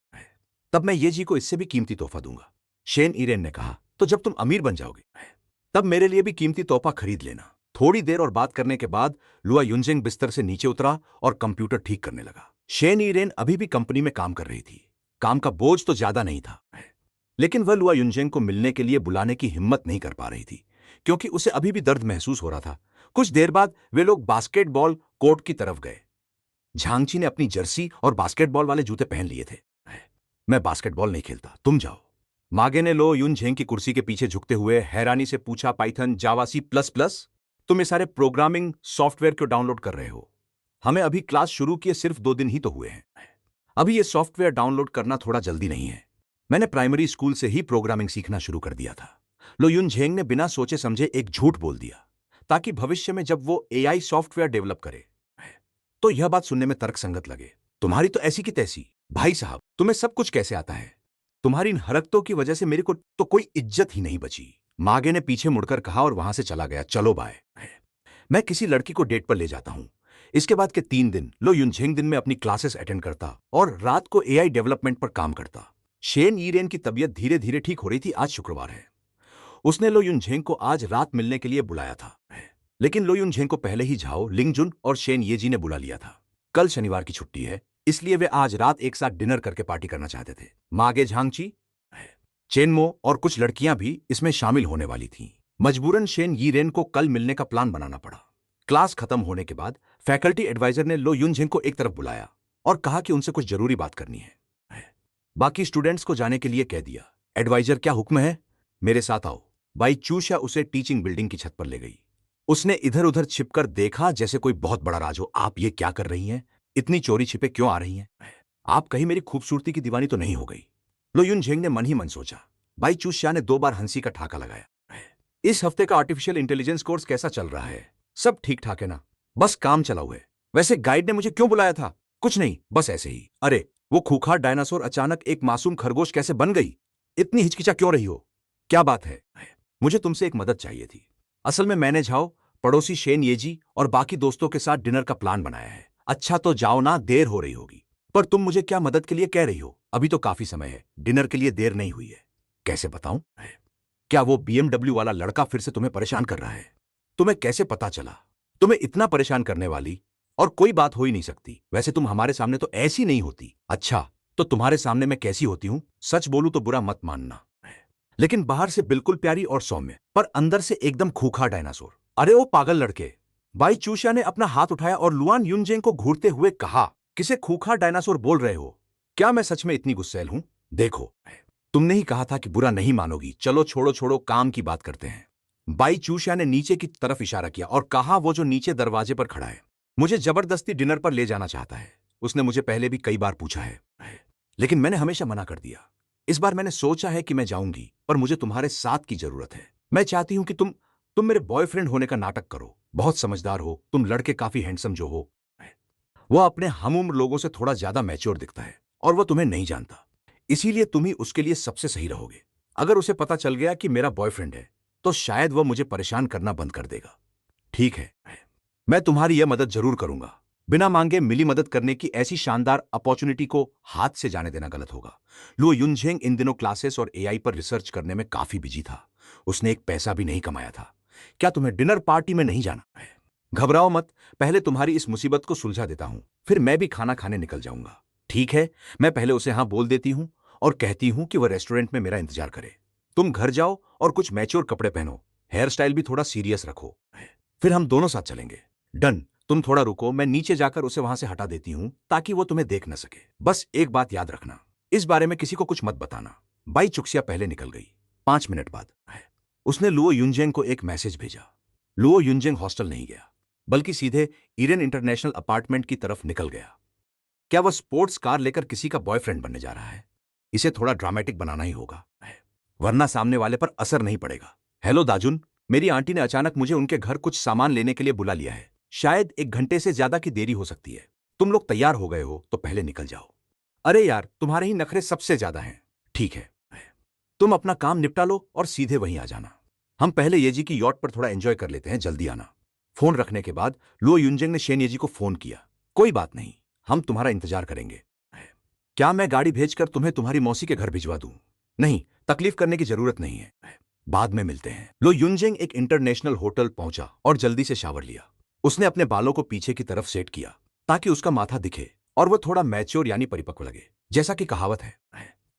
तब मैं ये जी को इससे भी कीमती तोहफा दूंगा। शेन ईरेन ने कहा, तो जब तुम अमीर बन जाओगे तब मेरे लिए भी कीमती तोहफा खरीद लेना। थोड़ी देर और बात करने के बाद लुआ युनजेंग बिस्तर से नीचे उतरा और कंप्यूटर ठीक करने लगा। शेन ईरेन अभी भी कंपनी में काम कर रही थी। काम का बोझ तो ज्यादा नहीं था, लेकिन वह लुआ युनजेंग को मिलने के लिए बुलाने की हिम्मत नहीं कर पा रही थी क्योंकि उसे अभी भी दर्द महसूस हो रहा था। कुछ देर बाद वे लोग बास्केटबॉल कोर्ट की तरफ गए। झांगची ने अपनी जर्सी और बास्केटबॉल वाले जूते पहन लिए थे। मैं बास्केटबॉल नहीं खेलता, तुम जाओ। मागे ने लो युनजेंग की कुर्सी के पीछे झुकते हुए हैरानी से पूछा, पाइथन, जावा, C++? तुम ये सारे प्रोग्रामिंग सॉफ्टवेयर क्यों डाउनलोड कर रहे हो? हमें अभी क्लास शुरू किए सिर्फ 2 दिन ही तो हुए हैं। अभी ये सॉफ्टवेयर डाउनलोड करना थोड़ा जल्दी नहीं है। मैंने प्राइमरी स्कूल से ही प्रोग्रामिंग सीखना शुरू कर दिया था। लो युनजेंग ने बिना सोचे समझे एक झूठ बोल दिया ताकि भविष्य में जब वो AI सॉफ्टवेयर डेवलप करे तो यह बात सुनने में तर्कसंगत लगे। तुम्हारी तो ऐसी की तैसी। भाई साहब, तुम्हें सब कुछ कैसे आता है? तुम्हारी इन हरकतों की वजह से मेरे को तो कोई इज्जत ही नहीं बची। मागे ने पीछे मुड़कर कहा और वहां से चला गया। चलो बाय, मैं किसी लड़की को डेट पर ले जाता हूं। इसके बाद के 3 दिन लो युनजेंग दिन में अपनी क्लासेस अटेंड करता और रात को AI डेवलपमेंट पर काम करता। शेन ईरेन की तबीयत धीरे धीरे ठीक हो रही थी। आज शुक्रवार है। उसने लो युनजेंग को आज रात मिलने के लिए बुलाया था, लेकिन लो युनजेंग को पहले ही झाओ लिंगजुन और शेन येजी ने बुला लिया था। कल शनिवार की छुट्टी है, इसलिए वे आज रात एक साथ डिनर करके पार्टी करना चाहते थे। मागे, झांगची, चेनमो और कुछ लड़कियां भी इसमें शामिल होने वाली थीं। मजबूरन शेन यीरेन को कल मिलने का प्लान बनाना पड़ा। क्लास खत्म होने के बाद फैकल्टी एडवाइजर ने लो युनजेंग को एक तरफ बुलाया और कहा कि उनसे कुछ जरूरी बात करनी है। बाकी स्टूडेंट्स को जाने के लिए कह दिया। एडवाइजर, क्या हुक्म है? मेरे साथ आओ। बाई चूशा उसे टीचिंग बिल्डिंग की छत पर ले गई। उसने इधर उधर छिपकर देखा जैसे कोई बहुत बड़ा राज हो। आप ये क्या कर रही हैं? इतनी चोरी छिपे क्यों आ रही हैं? आप कहीं मेरी खूबसूरती की दीवानी तो नहीं हो गई? लो युनजेंग ने मन ही मन सोचा। बाई चूशा ने 2 बार हंसी का ठाका लगाया। इस हफ्ते का आर्टिफिशियल इंटेलिजेंस कोर्स कैसा चल रहा है? सब ठीक ठाक है ना? बस काम चलाओ है। वैसे गाइड ने मुझे क्यों बुलाया था? कुछ नहीं, बस ऐसे ही। अरे, वो खूंखार डायनासोर अचानक एक मासूम खरगोश कैसे बन गई? इतनी हिचकिचा क्यों रही हो? क्या बात है? मुझे तुमसे एक मदद चाहिए थी। असल में मैंने झाओ, पड़ोसी शेन येजी और बाकी दोस्तों के साथ डिनर का प्लान बनाया है। अच्छा तो जाओ ना, देर हो रही होगी। पर तुम मुझे क्या मदद के लिए कह रही हो? अभी तो काफी समय है, डिनर के लिए देर नहीं हुई है। कैसे बताऊं? क्या वो BMW वाला लड़का फिर से तुम्हें परेशान कर रहा है? तुम्हें कैसे पता चला? तुम्हें इतना परेशान करने वाली और कोई बात हो ही नहीं सकती। वैसे तुम हमारे सामने तो ऐसी नहीं होती। अच्छा, तो तुम्हारे सामने मैं कैसी होती हूं? सच बोलूं तो बुरा मत मानना, लेकिन बाहर से बिल्कुल प्यारी और सौम्य, पर अंदर से एकदम खूंखार डायनासोर। अरे ओ पागल लड़के! बाई चूशा ने अपना हाथ उठाया और लुआन युनजेंग को घूरते हुए कहा, किसे खूंखार डायनासोर बोल रहे हो? क्या मैं सच में इतनी गुस्सैल हूं? देखो, तुमने ही कहा था कि बुरा नहीं मानोगी। चलो छोड़ो छोड़ो, काम की बात करते हैं। बाई चूशा ने नीचे की तरफ इशारा किया और कहा, वो जो नीचे दरवाजे पर खड़ा है, मुझे जबरदस्ती डिनर पर ले जाना चाहता है। उसने मुझे पहले भी कई बार पूछा है, लेकिन मैंने हमेशा मना कर दिया। इस बार मैंने सोचा है कि मैं जाऊंगी, पर मुझे तुम्हारे साथ की जरूरत है। मैं चाहती हूं कि तुम मेरे बॉयफ्रेंड होने का नाटक करो। बहुत समझदार हो तुम लड़के, काफी हैंडसम जो हो। वह अपने हमउम्र लोगों से थोड़ा ज्यादा मैच्योर दिखता है और वह तुम्हें नहीं जानता, इसीलिए तुम ही उसके लिए सबसे सही रहोगे। अगर उसे पता चल गया कि मेरा बॉयफ्रेंड है तो शायद वह मुझे परेशान करना बंद कर देगा। ठीक है, मैं तुम्हारी यह मदद जरूर करूंगा। बिना मांगे मिली मदद करने की ऐसी शानदार अपॉर्चुनिटी को हाथ से जाने देना गलत होगा। लुओ युनजेंग इन दिनों क्लासेस और AI पर रिसर्च करने में काफी बिजी था। उसने एक पैसा भी नहीं कमाया था। क्या तुम्हें डिनर पार्टी में नहीं जाना है? घबराओ मत, पहले तुम्हारी इस मुसीबत को सुलझा देता हूं, फिर मैं भी खाना खाने निकल जाऊंगा। ठीक है, मैं पहले उसे हाँ बोल देती हूं और कहती हूं कि वह रेस्टोरेंट में मेरा इंतजार करे। तुम घर जाओ और कुछ मैच्योर कपड़े पहनो, हेयर स्टाइल भी थोड़ा सीरियस रखो, फिर हम दोनों साथ चलेंगे। डन। तुम थोड़ा रुको, मैं नीचे जाकर उसे वहां से हटा देती हूं ताकि वो तुम्हें देख न सके। बस एक बात याद रखना, इस बारे में किसी को कुछ मत बताना। बाई चुक्सिया पहले निकल गई। 5 मिनट बाद उसने लुओ युनजेंग को एक मैसेज भेजा। लुओ युनजेंग हॉस्टल नहीं गया, बल्कि सीधे ईरेन इंटरनेशनल अपार्टमेंट की तरफ निकल गया। क्या वह स्पोर्ट्स कार लेकर किसी का बॉयफ्रेंड बनने जा रहा है? इसे थोड़ा ड्रामेटिक बनाना ही होगा, वरना सामने वाले पर असर नहीं पड़ेगा। हेलो दाजुन, मेरी आंटी ने अचानक मुझे उनके घर कुछ सामान लेने के लिए बुला लिया है। शायद 1 घंटे से ज्यादा की देरी हो सकती है। तुम लोग तैयार हो गए हो तो पहले निकल जाओ। अरे यार, तुम्हारे ही नखरे सबसे ज्यादा हैं। ठीक है, तुम अपना काम निपटा लो और सीधे वहीं आ जाना। हम पहले येजी की यॉट पर थोड़ा एंजॉय कर लेते हैं, जल्दी आना। फोन रखने के बाद लुओ युनजेंग ने शेन येजी को फोन किया। कोई बात नहीं, हम तुम्हारा इंतजार करेंगे। क्या मैं गाड़ी भेजकर तुम्हें तुम्हारी मौसी के घर भिजवा दूं? नहीं, तकलीफ करने की जरूरत नहीं है, बाद में मिलते हैं। लो युनजेंग एक इंटरनेशनल होटल पहुंचा और जल्दी से शावर लिया। उसने अपने बालों को पीछे की तरफ सेट किया ताकि उसका माथा दिखे और वह थोड़ा मैच्योर यानी परिपक्व लगे। जैसा कि कहावत है,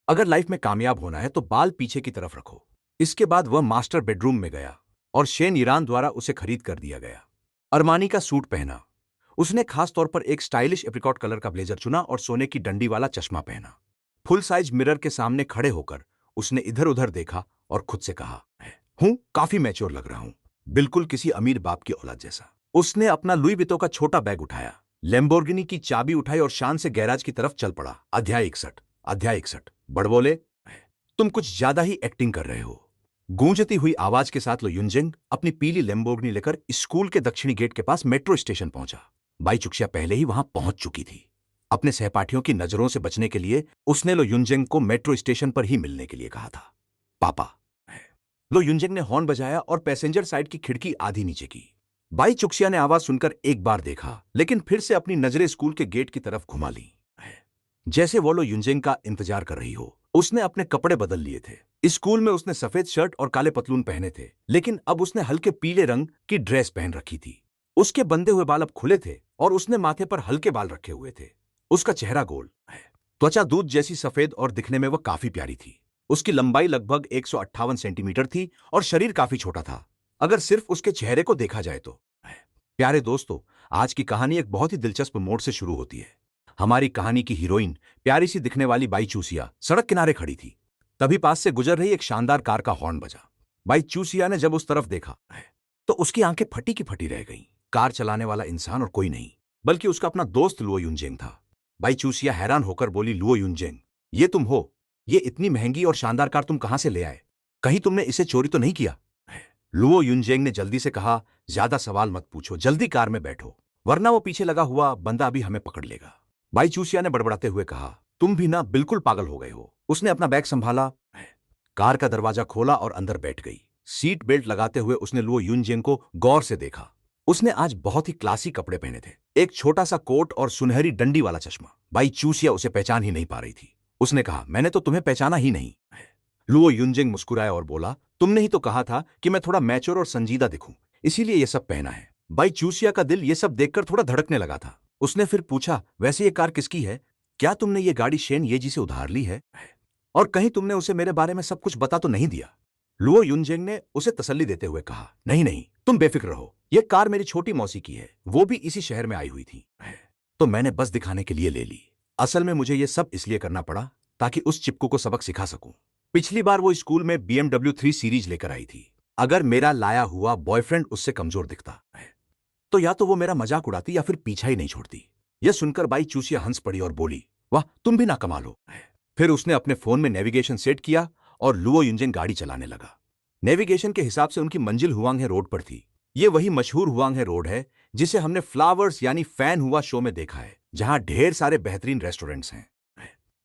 अगर लाइफ में कामयाब होना है तो बाल पीछे की तरफ रखो। इसके बाद वह मास्टर बेडरूम में गया और शेन ईरान द्वारा उसे खरीद कर दिया गया अरमानी का सूट पहना। उसने खास तौर पर एक स्टाइलिश एप्रिकॉट कलर का ब्लेजर चुना और सोने की डंडी वाला चश्मा पहना। फुल साइज मिरर के सामने खड़े होकर उसने इधर उधर देखा और खुद से कहा, हूं काफी मैच्योर लग रहा हूं, बिल्कुल किसी अमीर बाप की औलाद जैसा। उसने अपना लुई वितो का छोटा बैग उठाया, लैम्बोर्गिनी की चाबी उठाई और शान से गैराज की तरफ चल पड़ा। अध्याय 61। बड़बोले, तुम कुछ ज्यादा ही एक्टिंग कर रहे हो। गूंजती हुई आवाज के साथ लो युनजेंग अपनी पीली लैम्बोर्गिनी लेकर स्कूल के दक्षिणी गेट के पास मेट्रो स्टेशन पहुंचा। बाई चुक्सिया पहले ही वहां पहुंच चुकी थी। अपने सहपाठियों की नजरों से बचने के लिए उसने लो युनजेंग को मेट्रो स्टेशन पर ही मिलने के लिए कहा था। पापा। लो युनजेंग ने हॉर्न बजाया और पैसेंजर साइड की खिड़की आधी नीचे की। बाई चुक्सिया ने आवाज सुनकर एक बार देखा, लेकिन फिर से अपनी नजरें स्कूल के गेट की तरफ घुमा ली। जैसे वो लो युनजेंग का इंतजार कर रही हो। उसने अपने कपड़े बदल लिए थे। स्कूल में उसने सफेद शर्ट और काले पतलून पहने थे, लेकिन अब उसने हल्के पीले रंग की ड्रेस पहन रखी थी। उसके बंधे हुए बाल अब खुले थे और उसने माथे पर हल्के बाल रखे हुए थे। उसका चेहरा गोल, त्वचा दूध जैसी सफेद और दिखने में वह काफी प्यारी थी। उसकी लंबाई लगभग 158 सेंटीमीटर थी और शरीर काफी छोटा था, अगर सिर्फ उसके चेहरे को देखा जाए तो। प्यारे दोस्तों, आज की कहानी एक बहुत ही दिलचस्प मोड़ से शुरू होती है। हमारी कहानी की हीरोइन, प्यारी सी दिखने वाली बाई चूसिया, सड़क किनारे खड़ी थी। तभी पास से गुजर रही एक शानदार कार का हॉर्न बजा। बाई चूसिया ने जब उस तरफ देखा तो उसकी आंखें फटी की फटी रह गईं। कार चलाने वाला इंसान और कोई नहीं, बल्कि उसका अपना दोस्त लुओ युनजेंग था। बाई चूसिया हैरान होकर बोली, लुओ युनजेंग, ये तुम हो? ये इतनी महंगी और शानदार कार तुम कहां से ले आए? कहीं तुमने इसे चोरी तो नहीं किया? लुओ युनजेंग ने जल्दी से कहा, ज्यादा सवाल मत पूछो, जल्दी कार में बैठो, वरना वो पीछे लगा हुआ बंदा अभी हमें पकड़ लेगा। बाई चूसिया ने बड़बड़ाते हुए कहा, तुम भी ना बिल्कुल पागल हो गए हो। उसने अपना बैग संभाला, कार का दरवाजा खोला और अंदर बैठ गई। सीट बेल्ट लगाते हुए उसने लुओ युनजेंग को गौर से देखा। उसने आज बहुत ही क्लासी कपड़े पहने थे, एक छोटा सा कोट और सुनहरी डंडी वाला चश्मा। बाई चूसिया उसे पहचान ही नहीं पा रही थी। उसने कहा, मैंने तो तुम्हें पहचाना ही नहीं। लुओ युनजेंग मुस्कुराया और बोला, तुमने ही तो कहा था कि मैं थोड़ा मैच्योर और संजीदा दिखूं, इसीलिए ये सब पहना है। बाई चूसिया का दिल ये सब देखकर थोड़ा धड़कने लगा था। उसने फिर पूछा, वैसे ये कार किसकी है? क्या तुमने ये गाड़ी शेन येजी से उधार ली है? और कहीं तुमने उसे मेरे बारे में सब कुछ बता तो नहीं दिया? लुओ युनजेंग ने उसे तसल्ली देते हुए कहा, नहीं नहीं, तुम बेफिक्र रहो, यह कार मेरी छोटी मौसी की है, वो भी इसी शहर में आई हुई थी, तो मैंने बस दिखाने के लिए ले ली। असल में मुझे यह सब इसलिए करना पड़ा ताकि उस चिपकू को सबक सिखा सकूं। पिछली बार वो स्कूल में BMW 3 सीरीज लेकर आई थी। अगर मेरा लाया हुआ बॉयफ्रेंड उससे कमजोर दिखता तो या तो वो मेरा मजाक उड़ाती या फिर पीछा ही नहीं छोड़ती। यह सुनकर बाई चूसिया हंस पड़ी और बोली, वाह, तुम भी ना कमाल हो। फिर उसने अपने फोन में नेविगेशन सेट किया और लुओ युनजेंग गाड़ी चलाने लगा। नेविगेशन के हिसाब से उनकी मंजिल हुआंग रोड पर थी। ये वही मशहूर हुआंग रोड है जिसे हमने फ्लावर्स यानी फैन हुआ शो में देखा है, जहां ढेर सारे बेहतरीन रेस्टोरेंट्स हैं।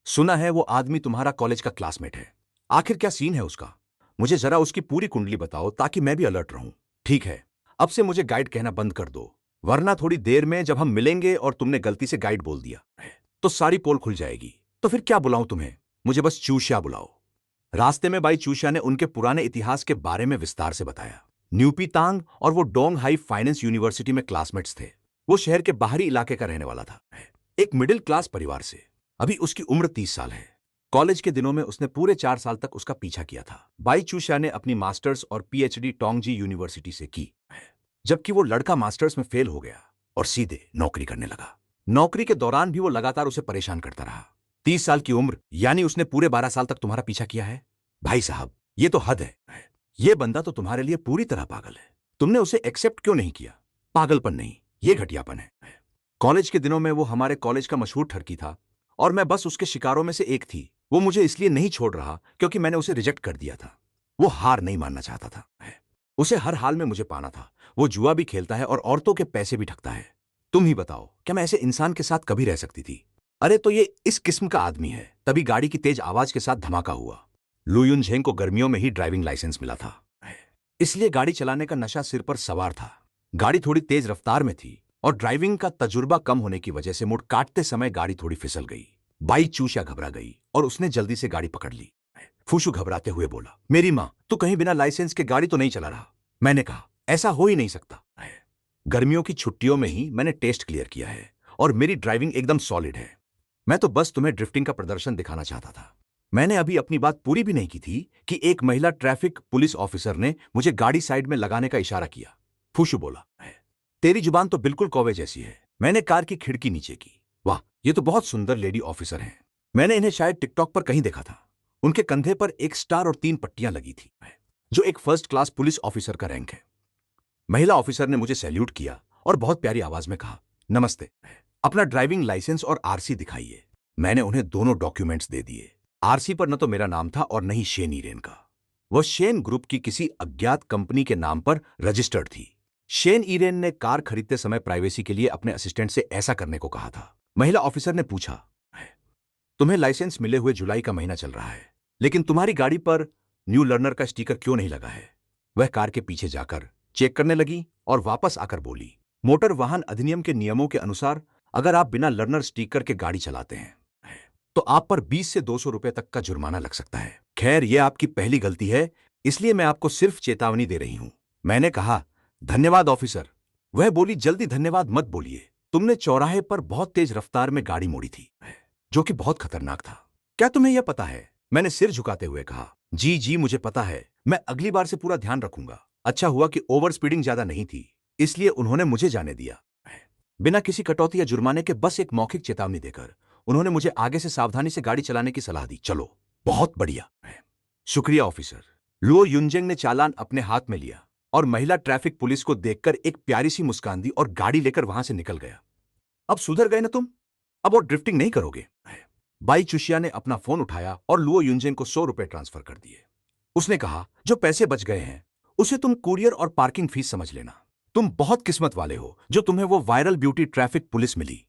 सुना है वो आदमी तुम्हारा कॉलेज का क्लासमेट है। आखिर क्या सीन है उसका? मुझे जरा उसकी पूरी कुंडली बताओ ताकि मैं भी अलर्ट रहूं। ठीक है, अब से मुझे गाइड कहना बंद कर दो, वरना थोड़ी देर में जब हम मिलेंगे और तुमने गलती से गाइड बोल दिया तो सारी पोल खुल जाएगी। तो फिर क्या बुलाऊं तुम्हें? मुझे बस चूशिया बुलाओ। रास्ते में बाई चूशिया ने उनके पुराने इतिहास के बारे में विस्तार से बताया। न्यूपी तांग और वो डोंग हाई फाइनेंस यूनिवर्सिटी में क्लासमेट्स थे। वो शहर के बाहरी इलाके का रहने वाला था, एक मिडिल क्लास परिवार से। अभी उसकी उम्र 30 साल है। कॉलेज के दिनों में उसने पूरे 4 साल तक उसका पीछा किया था। बाई चूशिया ने अपनी मास्टर्स और PhD टोंगजी यूनिवर्सिटी से की, जबकि वो लड़का मास्टर्स में फेल हो गया और सीधे नौकरी करने लगा। नौकरी के दौरान भी वो लगातार उसे परेशान करता रहा। 30 साल की उम्र, यानी उसने पूरे 12 साल तक तुम्हारा पीछा किया है? भाई साहब, ये तो हद है। ये बंदा तो तुम्हारे लिए पूरी तरह पागल है। तुमने उसे एक्सेप्ट क्यों नहीं किया? पागलपन नहीं, ये घटियापन है। कॉलेज के दिनों में वो हमारे कॉलेज का मशहूर ठरकी था और मैं बस उसके शिकारों में से एक थी। वो मुझे इसलिए नहीं छोड़ रहा क्योंकि मैंने उसे रिजेक्ट कर दिया था। वो हार नहीं मानना चाहता था। उसे हर हाल में मुझे पाना था। वो जुआ भी खेलता है और औरतों के पैसे भी ठगता है। तुम ही बताओ, क्या मैं ऐसे इंसान के साथ कभी रह सकती थी? अरे तो ये इस किस्म का आदमी है। तभी गाड़ी की तेज आवाज के साथ धमाका हुआ। लू युन झेंग को गर्मियों में ही ड्राइविंग लाइसेंस मिला था, इसलिए गाड़ी चलाने का नशा सिर पर सवार था। गाड़ी थोड़ी तेज रफ्तार में थी और ड्राइविंग का तजुर्बा कम होने की वजह से मुड़ काटते समय गाड़ी थोड़ी फिसल गई। बाई चूषा घबरा गई और उसने जल्दी से गाड़ी पकड़ ली। फूशु घबराते हुए बोला, मेरी माँ, तू कहीं बिना लाइसेंस के गाड़ी तो नहीं चला रहा? मैंने कहा, ऐसा हो ही नहीं सकता। गर्मियों की छुट्टियों में ही मैंने टेस्ट क्लियर किया है और मेरी ड्राइविंग एकदम सॉलिड है। मैं तो बस तुम्हें ड्रिफ्टिंग का प्रदर्शन दिखाना चाहता था। मैंने अभी अपनी बात पूरी भी नहीं की थी कि एक महिला ट्रैफिक पुलिस ऑफिसर ने मुझे गाड़ी साइड में लगाने का इशारा किया। फूशु बोला, तेरी जुबान तो बिल्कुल कौवे जैसी है। मैंने कार की खिड़की नीचे की। वाह, ये तो बहुत सुंदर लेडी ऑफिसर हैं। मैंने इन्हें शायद टिकटॉक पर कहीं देखा था। उनके कंधे पर एक स्टार और 3 पट्टियां लगी थी, जो एक फर्स्ट क्लास पुलिस ऑफिसर का रैंक है। महिला ऑफिसर ने मुझे सैल्यूट किया और बहुत प्यारी आवाज में कहा, नमस्ते, अपना ड्राइविंग लाइसेंस और आरसी दिखाइए। मैंने उन्हें दोनों डॉक्यूमेंट्स दे दिए। आरसी पर न तो मेरा नाम था और न ही शेन ईरेन का। वह शेन ग्रुप की किसी अज्ञात कंपनी के नाम पर रजिस्टर्ड थी। शेन ईरेन ने कार खरीदते समय प्राइवेसी के लिए अपने असिस्टेंट से ऐसा करने को कहा था। महिला ऑफिसर ने पूछा, तुम्हें लाइसेंस मिले हुए जुलाई का महीना चल रहा है, लेकिन तुम्हारी गाड़ी पर न्यू लर्नर का स्टिकर क्यों नहीं लगा है? वह कार के पीछे जाकर चेक करने लगी और वापस आकर बोली, मोटर वाहन अधिनियम के नियमों के अनुसार अगर आप बिना लर्नर स्टिकर के गाड़ी चलाते हैं तो आप पर 20 से 200 रुपए तक का जुर्माना लग सकता है। खैर, यह आपकी पहली गलती है, इसलिए मैं आपको सिर्फ चेतावनी दे रही हूं। मैंने कहा, धन्यवाद ऑफिसर। वह बोली, जल्दी धन्यवाद मत बोलिए। तुमने चौराहे पर बहुत तेज रफ्तार में गाड़ी मोड़ी थी, जो कि बहुत खतरनाक था। क्या तुम्हें यह पता है? मैंने सिर झुकाते हुए कहा, जी जी मुझे पता है, मैं अगली बार से पूरा ध्यान रखूंगा। अच्छा हुआ कि ओवर स्पीडिंग ज्यादा नहीं थी, इसलिए उन्होंने मुझे जाने दिया। बिना किसी कटौती या जुर्माने के बस एक मौखिक चेतावनी देकर उन्होंने मुझे आगे से सावधानी से गाड़ी चलाने की सलाह दी। चलो, बहुत बढ़िया। शुक्रिया ऑफिसर। लुओ युनजेंग ने चालान अपने हाथ में लिया और महिला ट्रैफिक पुलिस को देखकर एक प्यारी सी मुस्कान दी और गाड़ी लेकर वहां से निकल गया। अब सुधर गए ना तुम? अब और ड्रिफ्टिंग नहीं करोगे? बाई चुशिया ने अपना फोन उठाया और लुओ युनजेंग को 100 रुपए ट्रांसफर कर दिए। उसने कहा, जो पैसे बच गए हैं उसे तुम कुरियर और पार्किंग फीस समझ लेना। तुम बहुत किस्मत वाले हो जो तुम्हें वो वायरल ब्यूटी ट्रैफिक पुलिस मिली,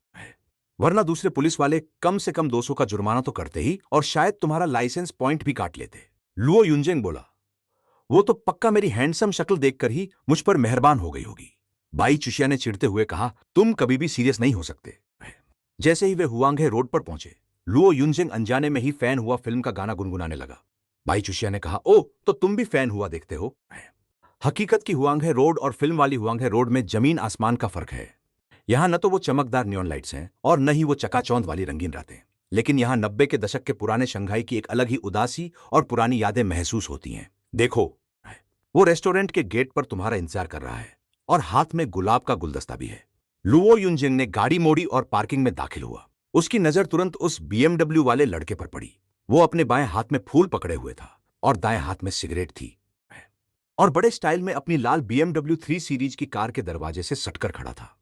वरना दूसरे पुलिस वाले कम से कम 200 का जुर्माना तो करते ही और शायद तुम्हारा लाइसेंस पॉइंट भी काट लेते। लुओ युनजेंग बोला, वो तो पक्का मेरी हैंडसम शक्ल देखकर ही मुझ पर मेहरबान हो गई होगी। बाई चुशिया ने चिढ़ते हुए कहा, तुम कभी भी सीरियस नहीं हो सकते। जैसे ही वे हुआंगे रोड पर पहुंचे, लुओ युनजेंग अनजाने में ही फैन हुआ फिल्म का गाना गुनगुनाने लगा। बाई चुशिया ने कहा, ओ तो तुम भी फैन हुआ देखते हो? हकीकत की हुआंगे रोड और फिल्म वाली हुआंगे रोड में जमीन आसमान का फर्क है। यहां न तो वो चमकदार नियॉन लाइट्स हैं और न ही वो चकाचौंध वाली रंगीन रातें, लेकिन यहां 90 के दशक के पुराने शंघाई की एक अलग ही उदासी और पुरानी यादें महसूस होती हैं। देखो, वो रेस्टोरेंट के गेट पर तुम्हारा इंतजार कर रहा है और हाथ में गुलाब का गुलदस्ता भी है। लुओ युनजिंग ने गाड़ी मोड़ी और पार्किंग में दाखिल हुआ। उसकी नजर तुरंत उस बीएमडब्ल्यू वाले लड़के पर पड़ी। वो अपने बाएं हाथ में फूल पकड़े हुए था और दाएं हाथ में सिगरेट थी और बड़े स्टाइल में अपनी लाल बीएमडब्ल्यू 3 सीरीज की कार के दरवाजे से सटकर खड़ा था।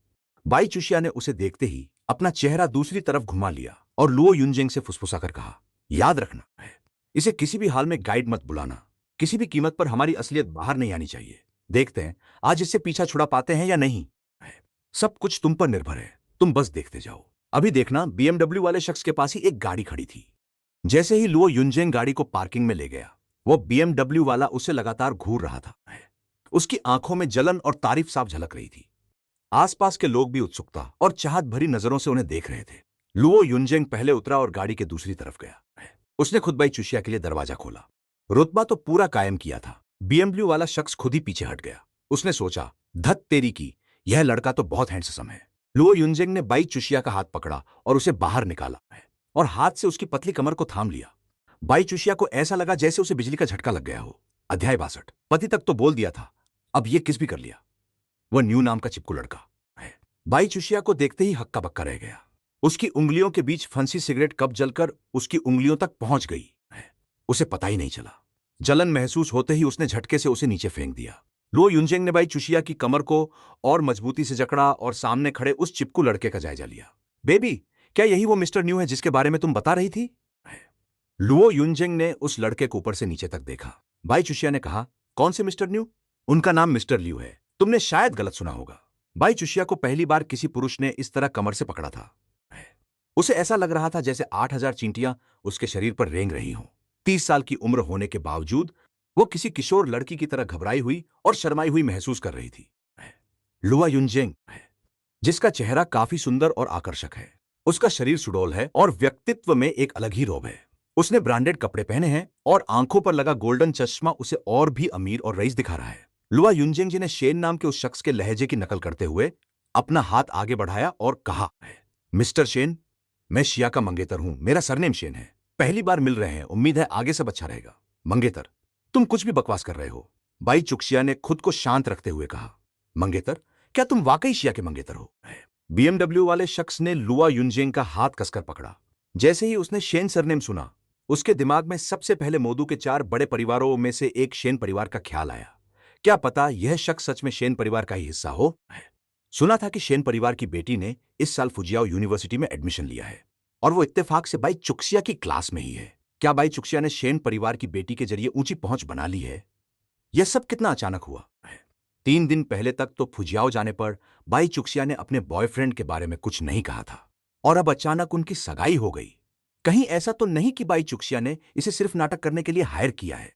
बाई चुशिया ने उसे देखते ही अपना चेहरा दूसरी तरफ घुमा लिया और लुओ युनजिंग से फुसफुसाकर कहा, याद रखना, इसे किसी भी हाल में गाइड मत बुलाना। किसी भी कीमत पर हमारी असलियत बाहर नहीं आनी चाहिए। देखते हैं आज इससे पीछा छुड़ा पाते हैं या नहीं। सब कुछ तुम पर निर्भर है, तुम बस देखते जाओ। अभी देखना, बीएमडब्ल्यू वाले शख्स के पास ही एक गाड़ी खड़ी थी। जैसे ही लुओ युनजेंग गाड़ी को पार्किंग में ले गया, वो बीएमडब्ल्यू वाला उसे लगातार घूर रहा था। उसकी आंखों में जलन और तारीफ साफ झलक रही थी। आसपास के लोग भी उत्सुकता और चाहत भरी नजरों से उन्हें देख रहे थे। लुओ युनजेंग पहले उतरा और गाड़ी के दूसरी तरफ गया। उसने खुद बाई चुशिया के लिए दरवाजा खोला। रुतबा तो पूरा कायम किया था। बीएमडब्ल्यू वाला शख्स खुद ही पीछे हट गया। उसने सोचा, धत तेरी की, यह लड़का तो बहुत हैंडसम है। लुओ युनजेंग ने बाई चुशिया का हाथ पकड़ा और उसे बाहर निकाला और हाथ से उसकी पतली कमर को थाम लिया। बाई चुशिया को ऐसा लगा जैसे उसे बिजली का झटका लग गया हो। अध्याय 62। पति तक तो बोल दिया था, अब ये किस भी कर लिया। वह न्यू नाम का चिपकू लड़का। बाई चुशिया को देखते ही हक्का बक्का रह गया। उसकी उंगलियों के बीच फंसी सिगरेट कब जलकर उसकी उंगलियों तक पहुंच गई, उसे पता ही नहीं चला। जलन महसूस होते ही उसने झटके से उसे नीचे फेंक दिया। लुओ युनजेंग ने बाई चुशिया की कमर को और मजबूती से जकड़ा और सामने खड़े उस चिपकू लड़के का जायजा लिया। बेबी, क्या यही वो मिस्टर न्यू है जिसके बारे में तुम बता रही थी? लुओ युनजेंग ने उस लड़के को ऊपर से नीचे तक देखा। बाई चुशिया ने कहा, कौन से मिस्टर न्यू? उनका नाम मिस्टर लियू है। तुमने शायद गलत सुना होगा। बाई चुशिया को पहली बार किसी पुरुष ने इस तरह कमर से पकड़ा था। उसे ऐसा लग रहा था जैसे 8,000 चींटियां उसके शरीर पर रेंग रही हों। 30 साल की उम्र होने के बावजूद वो किसी किशोर लड़की की तरह घबराई हुई और शर्माई हुई महसूस कर रही थी। लुआ युनजेंग, जिसका चेहरा काफी सुंदर और आकर्षक है, उसका शरीर सुडौल है और व्यक्तित्व में एक अलग ही रोब है। उसने ब्रांडेड कपड़े पहने हैं और आंखों पर लगा गोल्डन चश्मा उसे और भी अमीर और रईस दिखा रहा है। लुआ युनजेंग जी ने शेन नाम के उस शख्स के लहजे की नकल करते हुए अपना हाथ आगे बढ़ाया और कहा, मिस्टर शेन, मैं शिया का मंगेतर हूं। मेरा सरनेम शेन है। पहली बार मिल रहे हैं, उम्मीद है आगे सब अच्छा रहेगा। मंगेतर, तुम कुछ भी बकवास कर रहे हो। बाई चुक्शिया ने खुद को शांत रखते हुए कहा, मंगेतर, क्या तुम वाकई शिया के मंगेतर हो? बीएमडब्ल्यू वाले शख्स ने लुआ युनजेंग का हाथ कसकर पकड़ा। जैसे ही उसने शेन सरनेम सुना, उसके दिमाग में सबसे पहले मोदू के 4 बड़े परिवारों में से एक शेन परिवार का ख्याल आया। क्या पता यह शख्स सच में शेन परिवार का ही हिस्सा हो? सुना था कि शेन परिवार की बेटी ने इस साल फुजियाओ यूनिवर्सिटी में एडमिशन लिया है और वो इत्तेफाक से बाई चुक्सिया की क्लास में ही है। क्या बाई चुक्सिया ने शेन परिवार की बेटी के जरिए ऊंची पहुंच बना ली है? यह सब कितना अचानक हुआ? 3 दिन पहले तक तो फुजियाओ जाने पर बाई चुक्सिया ने अपने बॉयफ्रेंड के बारे में कुछ नहीं कहा था और अब अचानक उनकी सगाई हो गई। कहीं ऐसा तो नहीं कि बाई चुक्सिया ने इसे सिर्फ नाटक करने के लिए हायर किया है?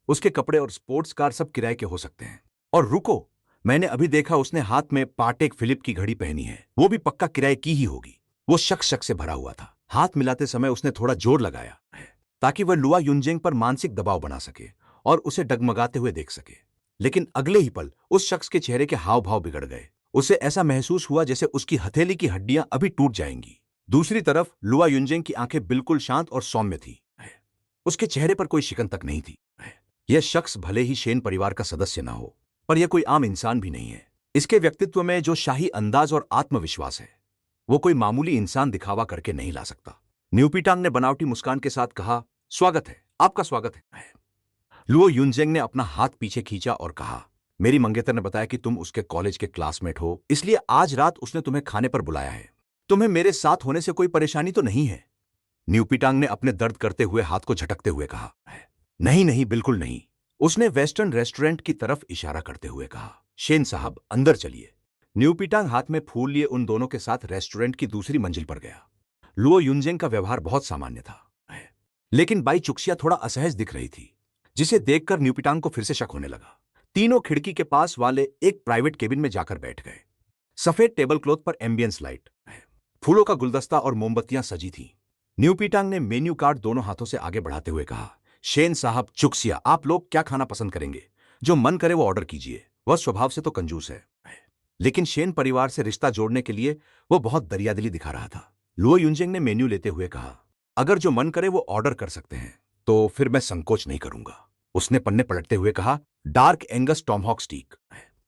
उसके कपड़े और स्पोर्ट्स कार सब किराए के हो सकते हैं। और रुको, मैंने अभी देखा उसने हाथ में पाटेक फिलिप की घड़ी पहनी है। वो भी पक्का किराए की ही होगी। वो शक शक से भरा हुआ था। हाथ मिलाते समय उसने थोड़ा जोर लगाया ताकि वह लुआ युनजेंग पर मानसिक दबाव बना सके और उसे डगमगाते हुए देख सके। लेकिन अगले ही पल उस शख्स के चेहरे के हाव भाव बिगड़ गए। उसे ऐसा महसूस हुआ जैसे उसकी हथेली की हड्डियां अभी टूट जाएंगी। दूसरी तरफ लुआ युनजेंग की आंखें बिल्कुल शांत और सौम्य थी। उसके चेहरे पर कोई शिकन तक नहीं थी। यह शख्स भले ही शेन परिवार का सदस्य ना हो, पर यह कोई आम इंसान भी नहीं है। इसके व्यक्तित्व में जो शाही अंदाज और आत्मविश्वास है, वो कोई मामूली इंसान दिखावा करके नहीं ला सकता। न्यूपीटांग ने बनावटी मुस्कान के साथ कहा, स्वागत है, आपका स्वागत है। लुओ युनजेंग ने अपना हाथ पीछे खींचा और कहा, मेरी मंगेतर ने बताया कि तुम उसके कॉलेज के क्लासमेट हो, इसलिए आज रात उसने तुम्हें खाने पर बुलाया है। तुम्हें मेरे साथ होने से कोई परेशानी तो नहीं है? न्यूपीटांग ने अपने दर्द करते हुए हाथ को झटकते हुए कहा, नहीं नहीं, बिल्कुल नहीं। उसने वेस्टर्न रेस्टोरेंट की तरफ इशारा करते हुए कहा, शेन साहब अंदर चलिए। न्यूपीटांग हाथ में फूल लिए उन दोनों के साथ रेस्टोरेंट की दूसरी मंजिल पर गया। लुओ युनजेंग का व्यवहार बहुत सामान्य था, लेकिन बाई चुक्सिया थोड़ा असहज दिख रही थी, जिसे देखकर न्यूपीटांग को फिर से शक होने लगा। तीनों खिड़की के पास वाले एक प्राइवेट केबिन में जाकर बैठ गए। सफेद टेबल क्लॉथ पर एम्बियंस लाइट, फूलों का गुलदस्ता और मोमबत्तियां सजी थीं। न्यूपीटांग ने मेन्यू कार्ड दोनों हाथों से आगे बढ़ाते हुए कहा, शेन साहब, चुक्सिया, आप लोग क्या खाना पसंद करेंगे? जो मन करे वो ऑर्डर कीजिए। वह स्वभाव से तो कंजूस है, लेकिन शेन परिवार से रिश्ता जोड़ने के लिए वो बहुत दरियादिली दिखा रहा था। लुओ युनजेंग ने मेन्यू लेते हुए कहा, अगर जो मन करे वो ऑर्डर कर सकते हैं, तो फिर मैं संकोच नहीं करूंगा। उसने पन्ने पलटते हुए कहा, डार्क एंगस टॉमहॉक स्टीक।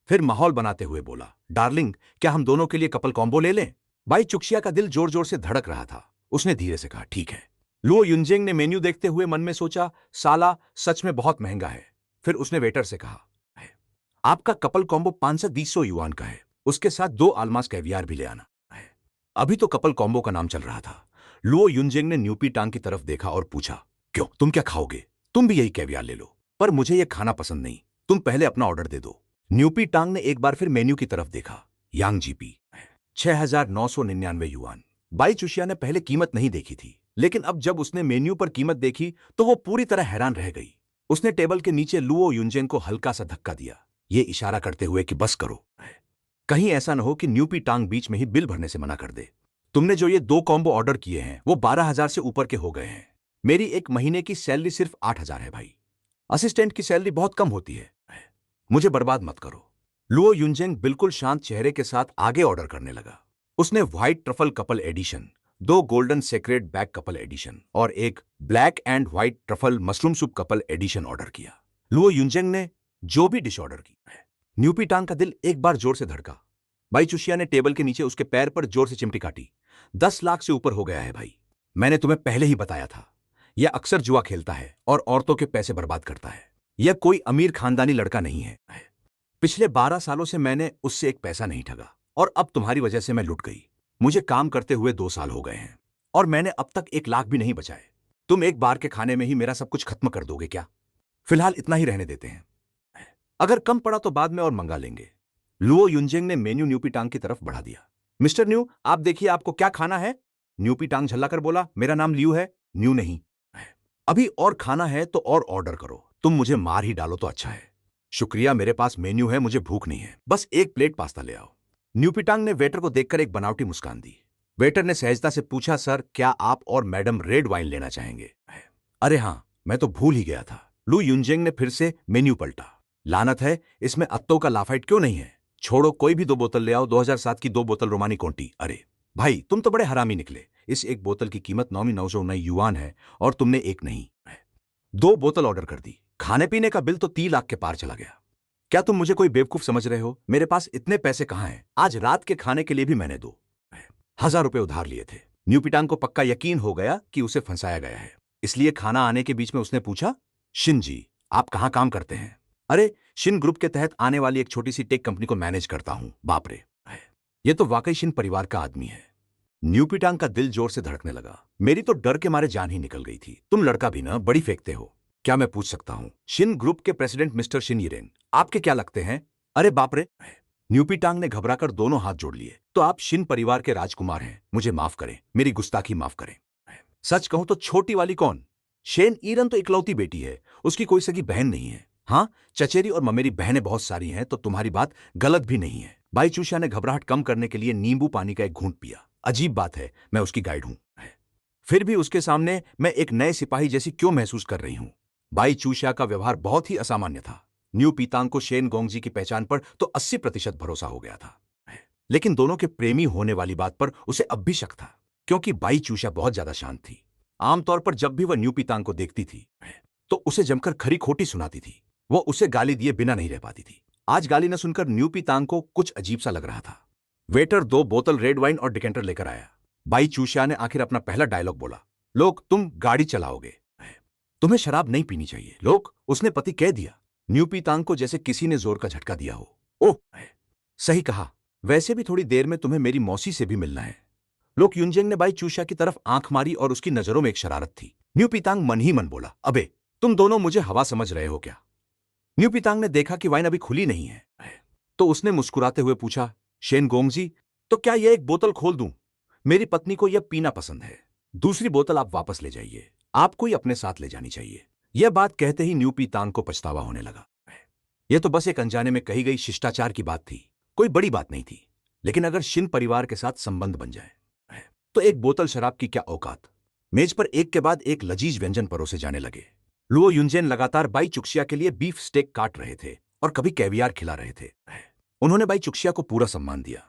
फिर माहौल बनाते हुए बोला, डार्लिंग, क्या हम दोनों के लिए कपल कॉम्बो ले लें? बाई चुक्सिया का दिल जोर जोर से धड़क रहा था। उसने धीरे से कहा, ठीक है। लुओ युनजेंग ने मेन्यू देखते हुए मन में सोचा, साला सच में बहुत महंगा है। फिर उसने वेटर से कहा, आपका कपल कॉम्बो 500 युआन का है, उसके साथ 2 आलमास कैवियार भी ले आना। अभी तो कपल कॉम्बो का नाम चल रहा था। लुओ युनजेंग ने न्यूपीटांग की तरफ देखा और पूछा, क्यों, तुम क्या खाओगे? तुम भी यही कैवियार ले लो। पर मुझे यह खाना पसंद नहीं, तुम पहले अपना ऑर्डर दे दो। न्यूपीटांग ने एक बार फिर मेन्यू की तरफ देखा। यांग जीपी 6,999 युआन। बाई चुशिया ने पहले कीमत नहीं देखी थी, लेकिन अब जब उसने मेन्यू पर कीमत देखी तो वो पूरी तरह हैरान रह गई। उसने टेबल के नीचे लुओ युनजेंग को हल्का सा धक्का दिया, ये इशारा करते हुए कि बस करो, कहीं ऐसा न हो कि न्यूपीटांग बीच में ही बिल भरने से मना कर दे। तुमने जो ये 2 कॉम्बो ऑर्डर किए हैं वो 12,000 से ऊपर के हो गए हैं। मेरी एक महीने की सैलरी सिर्फ 8,000 है भाई। असिस्टेंट की सैलरी बहुत कम होती है, मुझे बर्बाद मत करो। लुओ युनजेंग बिल्कुल शांत चेहरे के साथ आगे ऑर्डर करने लगा। उसने white truffle couple edition, 2 golden secret bag couple edition और एक black and white truffle mushroom soup couple edition order किया। लुओ युनजेंग ने जो भी डिश ऑर्डर की, न्यूपीटांग का दिल एक बार जोर से धड़का। बाई चुशिया ने टेबल के नीचे उसके पैर पर जोर से चिमटी काटी। 10 लाख से ऊपर हो गया है भाई। मैंने तुम्हें पहले ही बताया था, यह अक्सर जुआ खेलता है और औरतों के पैसे बर्बाद करता है। यह कोई अमीर खानदानी लड़का नहीं है। पिछले 12 सालों से मैंने उससे एक पैसा नहीं ठगा और अब तुम्हारी वजह से मैं लुट गई। मुझे काम करते हुए 2 साल हो गए हैं और मैंने अब तक 1 लाख भी नहीं बचाए। तुम एक बार के खाने में ही मेरा सब कुछ खत्म कर दोगे क्या? फिलहाल इतना ही रहने देते हैं। अगर कम पड़ा तो बाद में और मंगा लेंगे। लुओ युनजेंग ने मेन्यू न्यूपीटांग की तरफ बढ़ा दिया। मिस्टर न्यू, आप देखिए आपको क्या खाना है? न्यूपीटांग झल्लाकर बोला, मेरा नाम लियू है, न्यू नहीं। अभी और खाना है तो और ऑर्डर करो। तुम मुझे मार ही डालो तो अच्छा है। शुक्रिया, मेरे पास मेन्यू है, मुझे भूख नहीं है। बस 1 प्लेट पास्ता ले आओ। न्यूपीटांग ने वेटर को देखकर एक बनावटी मुस्कान दी। वेटर ने सहजता से पूछा, सर क्या आप और मैडम रेड वाइन लेना चाहेंगे? अरे हां, मैं तो भूल ही गया था। लू युनजेंग ने फिर से मेन्यू पलटा। लानत है, इसमें अत्तों का लाफाइट क्यों नहीं है? छोड़ो, कोई भी 2 बोतल ले आओ। 2007 की 2 बोतल रोमानी कोंटी। अरे भाई, तुम तो बड़े हरामी निकले। इस एक बोतल की कीमत 9,909 युआन है और तुमने एक नहीं 2 बोतल ऑर्डर कर दी। खाने पीने का बिल तो 3 लाख के पार चला गया। क्या तुम मुझे कोई बेवकूफ समझ रहे हो? मेरे पास इतने पैसे कहां हैं? आज रात के खाने के लिए भी मैंने 2,000 रुपए उधार लिए थे। न्यूपीटांग को पक्का यकीन हो गया कि उसे फंसाया गया है। इसलिए खाना आने के बीच में उसने पूछा, शिन जी, आप कहां काम करते हैं? अरे, शिन ग्रुप के तहत आने वाली एक छोटी सी टेक कंपनी को मैनेज करता हूं। बाप रे, ये तो वाकई शिन परिवार का आदमी है। न्यूपीटांग का दिल जोर से धड़कने लगा। मेरी तो डर के मारे जान ही निकल गई थी। तुम लड़का भी ना बड़ी फेंकते हो। क्या मैं पूछ सकता हूं? शिन ग्रुप के प्रेसिडेंट मिस्टर शिन यिरेन, आपके क्या लगते हैं? अरे बाप रे, न्यूपीटांग ने घबराकर दोनों हाथ जोड़ लिए। तो आप शिन परिवार के राजकुमार हैं। मुझे माफ करें, मेरी गुस्ताखी माफ करें। सच कहूं तो छोटी वाली कौन? शेन ईरन तो इकलौती बेटी है, उसकी कोई सगी बहन नहीं है। हाँ, चचेरी और ममेरी बहनें बहुत सारी हैं, तो तुम्हारी बात गलत भी नहीं है। बाई चूषा ने घबराहट कम करने के लिए नींबू पानी का एक घूंट पिया। अजीब बात है, मैं उसकी गाइड हूं, फिर भी उसके सामने मैं एक नए सिपाही जैसी क्यों महसूस कर रही हूं? बाई चूषा का व्यवहार बहुत ही असामान्य था। न्यू पीतांग को शेन गोंगजी की पहचान पर तो 80% भरोसा हो गया था, लेकिन दोनों के प्रेमी होने वाली बात पर उसे अब भी शक था, क्योंकि बाई चूषा बहुत ज्यादा शांत थी। आमतौर पर जब भी वह न्यू पीतांग को देखती थी तो उसे जमकर खरी खोटी सुनाती थी। वो उसे गाली दिए बिना नहीं रह पाती थी। आज गाली न सुनकर न्यू पीतांग को कुछ अजीब सा लग रहा था। वेटर 2 बोतल रेड वाइन और डिकेंटर लेकर आया। बाई चूषा ने आखिर अपना पहला डायलॉग बोला, लोग, तुम गाड़ी चलाओगे, तुम्हें शराब नहीं पीनी चाहिए। लोग, उसने पति कह दिया। न्यू पीतांग को जैसे किसी ने जोर का झटका दिया हो। ओह, सही कहा। वैसे भी थोड़ी देर में तुम्हें मेरी मौसी से भी मिलना है। लोक युनजेंग ने बाई चूषा की तरफ आंख मारी और उसकी नजरों में एक शरारत थी। न्यू पीतांग मन ही मन बोला, अबे, तुम दोनों मुझे हवा समझ रहे हो क्या? न्यू पीतांग ने देखा कि वाइन अभी खुली नहीं है, तो उसने मुस्कुराते हुए पूछा, शेन गोंगजी, तो क्या यह एक बोतल खोल दूं? मेरी पत्नी को यह पीना पसंद है। दूसरी बोतल आप वापस ले जाइए। आपको ही अपने साथ ले जानी चाहिए। यह बात कहते ही न्यू पीतांग को पछतावा होने लगा। यह तो बस एक अनजाने में कही गई शिष्टाचार की बात थी, कोई बड़ी बात नहीं थी। लेकिन अगर शिन परिवार के साथ संबंध बन जाए तो एक बोतल शराब की क्या औकात। मेज पर एक के बाद एक लजीज व्यंजन परोसे जाने लगे। लुओ युनजेन लगातार बाई चुक्सिया के लिए बीफ स्टेक काट रहे थे और कभी कैवियार खिला रहे थे। उन्होंने बाई चुक्सिया को पूरा सम्मान दिया।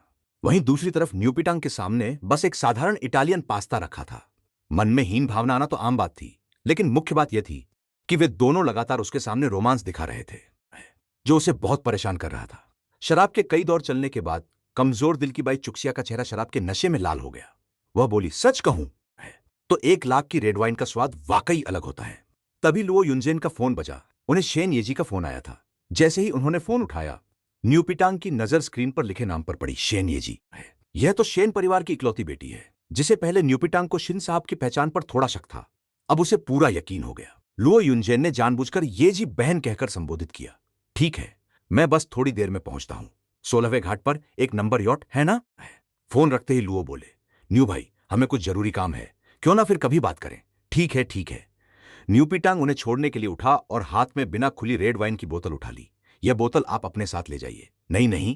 वहीं दूसरी तरफ न्यूपीटांग के सामने बस एक साधारण इटालियन पास्ता रखा था। मन में हीन भावना आना तो आम बात थी, लेकिन मुख्य बात यह थी कि वे दोनों लगातार उसके सामने रोमांस दिखा रहे थे, जो उसे बहुत परेशान कर रहा था। शराब के कई दौर चलने के बाद कमजोर दिल की बाई चुक्सिया का चेहरा शराब के नशे में लाल हो गया। वह बोली, सच कहूं तो 1 लाख की रेड वाइन का स्वाद वाकई अलग होता है। तभी लुओ युनजेन का फोन बजा। उन्हें शेन येजी का फोन आया था। जैसे ही उन्होंने फोन उठाया, न्यूपीटांग की नजर स्क्रीन पर लिखे नाम पर पड़ी, शेन येजी। यह तो शेन परिवार की इकलौती बेटी है, जिसे पहले न्यूपीटांग को शिन साहब की पहचान पर थोड़ा शक था। अब उसे पूरा यकीन हो गया। लुओ युनजेन ने जानबूझकर येजी बहन कहकर संबोधित किया। ठीक है, मैं बस थोड़ी देर में पहुंचता हूं। 16वें घाट पर एक नंबर यॉट है ना? फोन रखते ही लुओ बोले, न्यू भाई, हमें कुछ जरूरी काम है, क्यों ना फिर कभी बात करें। ठीक है, ठीक है। न्यूपीटांग उन्हें छोड़ने के लिए उठा और हाथ में बिना खुली रेड वाइन की बोतल उठा ली। यह बोतल आप अपने साथ ले जाइए। नहीं नहीं,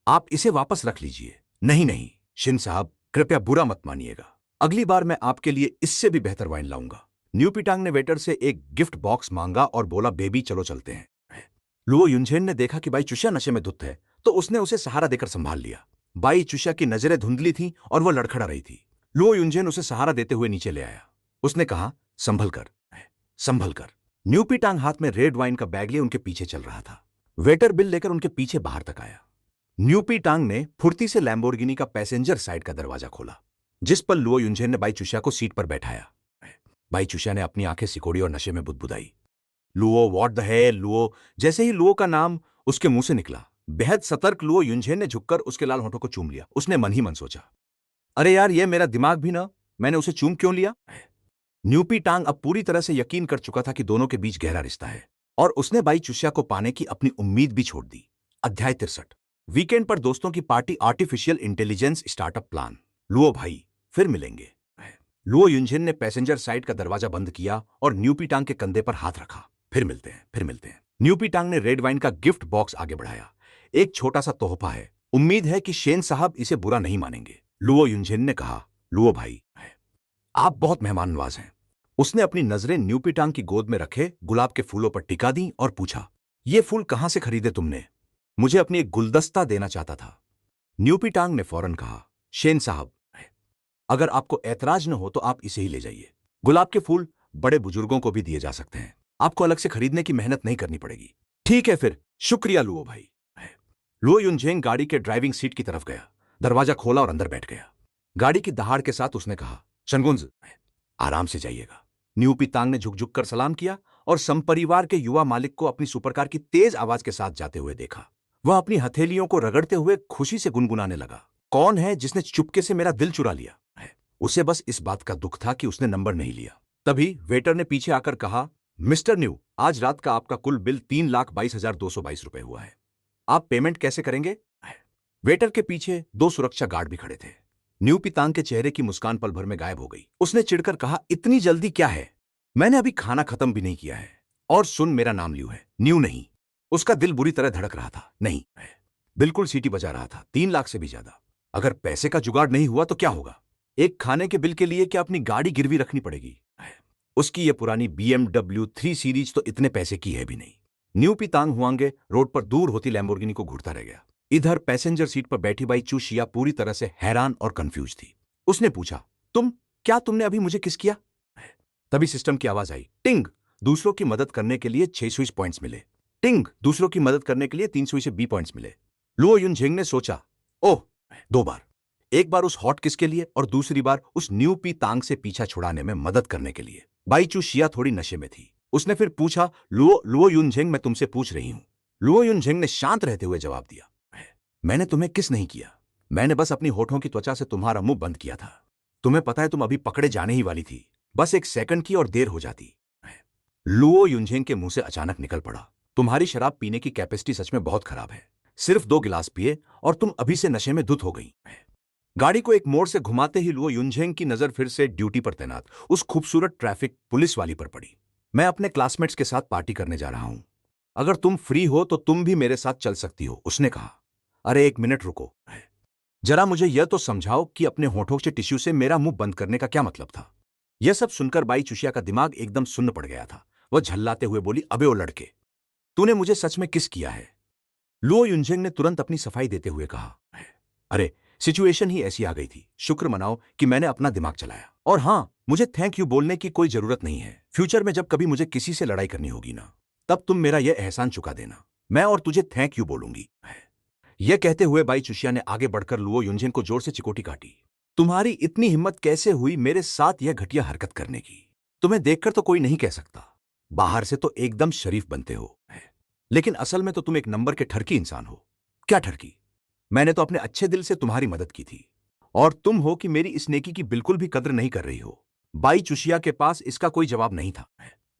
आप इसे वापस रख लीजिए। नहीं नहीं, शिन साहब, कृपया बुरा मत मानिएगा। अगली बार मैं आपके लिए इससे भी बेहतर वाइन लाऊंगा। न्यूपीटांग ने वेटर से एक गिफ्ट बॉक्स मांगा और बोला, बेबी चलो चलते हैं। लुओ युनजेन ने देखा कि बाई चुषा नशे में धुत है, तो उसने उसे सहारा देकर संभाल लिया। बाई चुषा की नजरें धुंधली थीं और वह लड़खड़ा रही थी। लुओ युनजेन उसे सहारा देते हुए नीचे ले आया। उसने कहा, संभल कर, संभल कर। न्यूपीटांग हाथ में रेड वाइन का बैग लिए उनके पीछे चल रहा था। वेटर बिल लेकर उनके पीछे बाहर तक आया। न्यूपीटांग ने फुर्ती से लैम्बोर्गिनी का पैसेंजर साइड का दरवाजा खोला, जिस पर लुओ युनजेन ने बाई चुषा को सीट पर बैठाया। बाई चुषा ने अपनी आंखें सिकोड़ी और नशे में बुदबुदाई, Luo what the hell Luo. जैसे ही लुओ का नाम उसके मुंह से निकला। बेहद सतर्क लुओ युनझेन ने झुककर उसके लाल होठों को चूम लिया। उसने मन ही मन सोचा, अरे यार, ये मेरा दिमाग भी ना, मैंने उसे चूम क्यों लिया। न्यूपी टांग अब पूरी तरह से यकीन कर चुका था कि दोनों के बीच गहरा रिश्ता है, और उसने बाई चुसिया को पाने की अपनी उम्मीद भी छोड़ दी। अध्याय 63। वीकेंड पर दोस्तों की party, artificial intelligence startup plan. Luo भाई, फिर मिलेंगे। लुओ युनझेन ने पैसेंजर साइड का दरवाजा बंद किया और न्यूपी टांग के कंधे पर हाथ रखा। फिर मिलते हैं, फिर मिलते हैं। न्यूपी टांग ने रेड वाइन का गिफ्ट बॉक्स आगे बढ़ाया। एक छोटा सा तोहफा है, उम्मीद है कि शेन साहब इसे बुरा नहीं मानेंगे। लुओ युनझेन ने कहा, लुओ भाई, आप बहुत मेहमान नवाज हैं। उसने अपनी नजरें न्यूपी टांग की गोद में रखे गुलाब के फूलों पर टिका दी और पूछा, ये फूल कहां से खरीदे तुमने? मुझे अपनी एक गुलदस्ता देना चाहता था। न्यूपी टांग ने फौरन कहा, शेन साहब, अगर आपको ऐतराज न हो तो आप इसे ही ले जाइए। गुलाब के फूल बड़े बुजुर्गों को भी दिए जा सकते हैं, आपको अलग से खरीदने की मेहनत नहीं करनी पड़ेगी। ठीक है फिर, शुक्रिया लुओ भाई। लुओ युनझेंग गाड़ी के ड्राइविंग सीट की तरफ गया, दरवाजा खोला और अंदर बैठ गया। गाड़ी की दहाड़ के साथ उसने कहा, शनगुंज, आराम से जाइएगा। न्यूपी तांग ने झुक झुक कर सलाम किया और संपरिवार के युवा मालिक को अपनी सुपरकार की तेज आवाज के साथ जाते हुए देखा। वह अपनी हथेलियों को रगड़ते हुए खुशी से गुनगुनाने लगा, कौन है जिसने चुपके से मेरा दिल चुरा लिया है? उसे बस इस बात का दुख था कि उसने नंबर नहीं लिया। तभी वेटर ने पीछे आकर कहा, मिस्टर न्यू, आज रात का आपका कुल बिल 3,22,222 रुपए हुआ है। आप पेमेंट कैसे करेंगे? वेटर के पीछे 2 सुरक्षा गार्ड भी खड़े थे। न्यू पितांग के चेहरे की मुस्कान पल भर में गायब हो गई। उसने चिढ़कर कहा, इतनी जल्दी क्या है? मैंने अभी खाना खत्म भी नहीं किया है। और सुन, मेरा नाम ल्यू है, न्यू नहीं। उसका दिल बुरी तरह धड़क रहा था। नहीं, बिल्कुल सीटी बजा रहा था। 3 लाख से भी ज्यादा। अगर पैसे का जुगाड़ नहीं हुआ तो क्या होगा? एक खाने के बिल के लिए क्या अपनी गाड़ी गिरवी रखनी पड़ेगी? उसकी ये पुरानी BMW 3 सीरीज तो इतने पैसे की है भी नहीं। न्यू पितांग हुआंगे रोड पर दूर होती लैम्बोर्गिनी को घूरता रह गया। इधर पैसेंजर सीट पर बैठी बाई चू शिया पूरी तरह से हैरान और कंफ्यूज थी। उसने पूछा, तुमने अभी मुझे किस किया? तभी सिस्टम की आवाज आई, टिंग, दूसरों की मदद करने के लिए 600 पॉइंट्स मिले। टिंग, दूसरों की मदद करने के लिए 300 से बी पॉइंट्स मिले। लुओ युनझेंग ने सोचा, ओह, 2 बार। एक बार उस हॉट किस के लिए और दूसरी बार उस न्यू पी तांग से पीछा छुड़ाने में मदद करने के लिए। बाई चू शिया थोड़ी नशे में थी। उसने फिर पूछा, लुओ युनझेंग, मैं तुमसे पूछ रही हूं। लुओ युनझेंग ने शांत रहते हुए जवाब दिया, मैंने तुम्हें किस नहीं किया। मैंने बस अपनी होठों की त्वचा से तुम्हारा मुंह बंद किया था। तुम्हें पता है, तुम अभी पकड़े जाने ही वाली थी। बस 1 सेकंड की और देर हो जाती। लुओ युनझेंग के मुंह से अचानक निकल पड़ा, तुम्हारी शराब पीने की कैपेसिटी सच में बहुत खराब है। सिर्फ 2 गिलास पिए और तुम अभी से नशे में धुत हो गई। गाड़ी को एक मोड़ से घुमाते ही लुओ युनझेंग की नजर फिर से ड्यूटी पर तैनात उस खूबसूरत ट्रैफिक पुलिस वाली पर पड़ी। मैं अपने क्लासमेट्स के साथ पार्टी करने जा रहा हूं। अगर तुम फ्री हो तो तुम भी मेरे साथ चल सकती हो, उसने कहा। अरे 1 मिनट रुको, जरा मुझे यह तो समझाओ कि अपने होठों से टिश्यू से मेरा मुंह बंद करने का क्या मतलब था? यह सब सुनकर बाई चुशिया का दिमाग एकदम सुन्न पड़ गया था। वह झल्लाते हुए बोली, अबे ओ लड़के, तूने मुझे सच में किस किया है? लुओ युनझेंग ने तुरंत अपनी सफाई देते हुए कहा, अरे सिचुएशन ही ऐसी आ गई थी। शुक्र मनाओ कि मैंने अपना दिमाग चलाया। और हां, मुझे थैंक यू बोलने की कोई जरूरत नहीं है। फ्यूचर में जब कभी मुझे किसी से लड़ाई करनी होगी ना, तब तुम मेरा यह एहसान चुका देना। मैं और तुझे थैंक यू बोलूंगी। यह कहते हुए बाई चुशिया ने आगे बढ़कर लुओ युनझेंग को जोर से चिकोटी काटी। तुम्हारी इतनी हिम्मत कैसे हुई मेरे साथ यह घटिया हरकत करने की? तुम्हें देखकर तो कोई नहीं कह सकता। बाहर से तो एकदम शरीफ बनते हो, लेकिन असल में तो तुम एक नंबर के ठरकी इंसान हो। क्या ठरकी? मैंने तो अपने अच्छे दिल से तुम्हारी मदद की थी, और तुम हो कि मेरी इस नेकी की बिल्कुल भी कद्र नहीं कर रही हो। बाई चुशिया के पास इसका कोई जवाब नहीं था।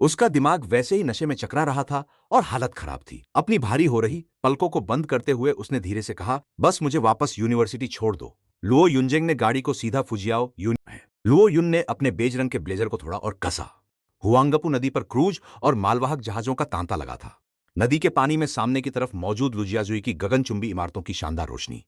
उसका दिमाग वैसे ही नशे में चकरा रहा था और हालत खराब थी। अपनी भारी हो रही पलकों को बंद करते हुए उसने धीरे से कहा, बस मुझे वापस यूनिवर्सिटी छोड़ दो। लुओ युनझेंग ने गाड़ी को सीधा फुजियाओ लुओ युन ने अपने बेज रंग के ब्लेजर को थोड़ा और कसा। हुआंगपू नदी पर क्रूज और मालवाहक जहाजों का तांता लगा था। नदी के पानी में सामने की तरफ मौजूद लुजियाजुई की गगनचुंबी इमारतों की शानदार रोशनी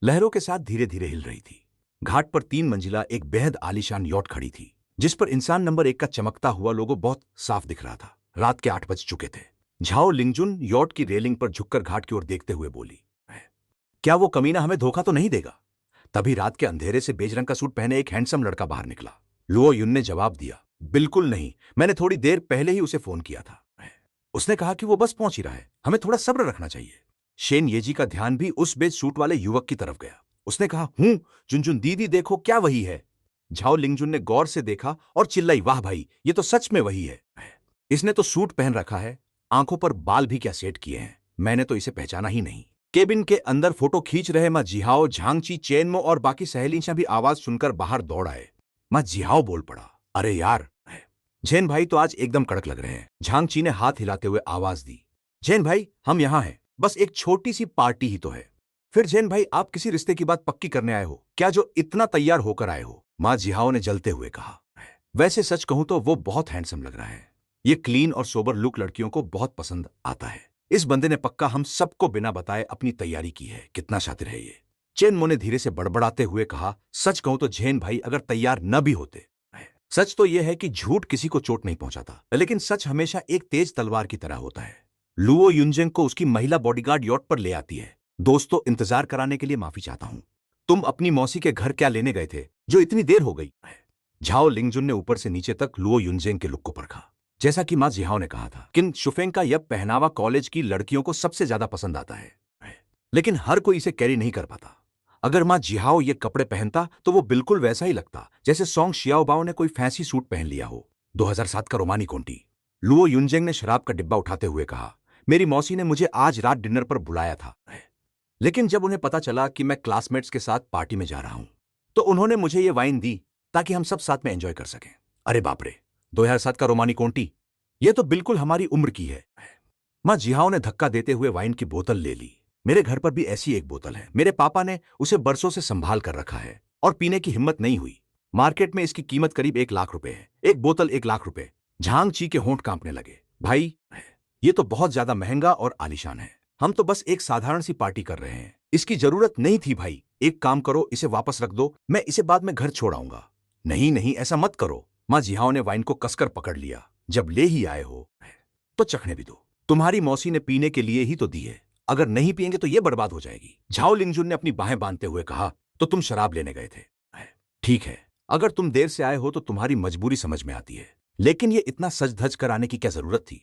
लहरों के साथ धीरे धीरे हिल रही थी। घाट पर 3 मंजिला एक बेहद आलीशान यॉट खड़ी थी, जिस पर इंसान नंबर 1 का चमकता हुआ लोगो बहुत साफ दिख रहा था। रात के 8 बज चुके थे। झाओ लिंगजुन यॉट की रेलिंग पर झुककर घाट की ओर देखते हुए बोली, क्या वो कमीना हमें धोखा तो नहीं देगा? तभी रात के अंधेरे से बेज रंग का सूट पहने एक हैंडसम लड़का बाहर निकला। लुओ युन ने जवाब दिया, बिल्कुल नहीं, मैंने थोड़ी देर पहले ही उसे फोन किया था। उसने कहा कि वो बस पहुंच ही रहा है, हमें थोड़ा सब्र रखना चाहिए। शेन येजी का ध्यान भी उस बेज सूट वाले युवक की तरफ गया। उसने कहा, जुनजुन दीदी, देखो क्या वही है। झाओ लिंगजुन ने गौर से देखा और चिल्लाई, वाह भाई, ये तो सच में वही है। इसने तो सूट पहन रखा है, आंखों पर बाल भी क्या सेट किए हैं। मैंने तो इसे पहचाना ही नहीं। केबिन के अंदर फोटो खींच रहे माँ जिहाओ, झांगची, चेनमो और बाकी सहेलियां भी आवाज सुनकर बाहर दौड़ आए। माँ जिहाओ बोल पड़ा, अरे यार, जैन भाई तो आज एकदम कड़क लग रहे हैं। झांगची ने हाथ हिलाते हुए आवाज दी, जैन भाई हम यहाँ हैं, बस एक छोटी सी पार्टी ही तो है। फिर जैन भाई आप किसी रिश्ते की बात पक्की करने आए हो क्या, जो इतना तैयार होकर आए हो? माँ जिहाओ ने जलते हुए कहा, वैसे सच कहूं तो वो बहुत हैंडसम लग रहा है। ये क्लीन और सोबर लुक लड़कियों को बहुत पसंद आता है। इस बंदे ने पक्का हम सबको बिना बताए अपनी तैयारी की है। कितना शातिर है ये। चेनमो ने धीरे से बड़बड़ाते हुए कहा, सच कहूं तो जैन भाई अगर तैयार न भी होते। सच तो यह है कि झूठ किसी को चोट नहीं पहुंचाता, लेकिन सच हमेशा एक तेज तलवार की तरह होता है। लुओ युनजेंग को उसकी महिला बॉडीगार्ड यॉट पर ले आती है। दोस्तों, इंतजार कराने के लिए माफी चाहता हूं। तुम अपनी मौसी के घर क्या लेने गए थे जो इतनी देर हो गई? झाओ लिंगजुन ने ऊपर से नीचे तक लुओ युनजेंग के लुक को परखा। जैसा कि मां जिहाओ ने कहा था, किन शुफेंग का यह पहनावा कॉलेज की लड़कियों को सबसे ज्यादा पसंद आता है, लेकिन हर कोई इसे कैरी नहीं कर पाता। अगर मां जिहाओ ये कपड़े पहनता तो वो बिल्कुल वैसा ही लगता जैसे सोंग शियाओबाओ ने कोई फैंसी सूट पहन लिया हो। 2007 का रोमानी कोंटी। लुओ युनजेंग ने शराब का डिब्बा उठाते हुए कहा, मेरी मौसी ने मुझे आज रात डिनर पर बुलाया था, लेकिन जब उन्हें पता चला कि मैं क्लासमेट्स के साथ पार्टी में जा रहा हूं तो उन्होंने मुझे ये वाइन दी ताकि हम सब साथ में एंजॉय कर सकें। अरे बाप रे, 2007 का रोमानी कोंटी, ये तो बिल्कुल हमारी उम्र की है। मां जिहाओ ने धक्का देते हुए वाइन की बोतल ले ली। मेरे घर पर भी ऐसी एक बोतल है। मेरे पापा ने उसे बरसों से संभाल कर रखा है और पीने की हिम्मत नहीं हुई। मार्केट में इसकी कीमत करीब 1 लाख रुपए है। एक बोतल 1 लाख रुपए। झांगची के होंठ कांपने लगे। भाई, ये तो बहुत ज्यादा महंगा और आलीशान है। हम तो बस एक साधारण सी पार्टी कर रहे हैं। इसकी जरूरत नहीं थी भाई। एक काम करो, इसे वापस रख दो, मैं इसे बाद में घर छोड़ आऊंगा। नहीं नहीं, ऐसा मत करो। मां जिहाओ ने वाइन को कसकर पकड़ लिया। जब ले ही आए हो तो चखने भी दो। तुम्हारी मौसी ने पीने के लिए ही तो दी है। अगर नहीं पिएंगे तो ये बर्बाद हो जाएगी। झाओ लिंगजुन ने अपनी बाहें बांधते हुए कहा, तो तुम शराब लेने गए थे? ठीक है, अगर तुम देर से आए हो तो तुम्हारी मजबूरी समझ में आती है, लेकिन ये इतना सज धज कर आने की क्या जरूरत थी?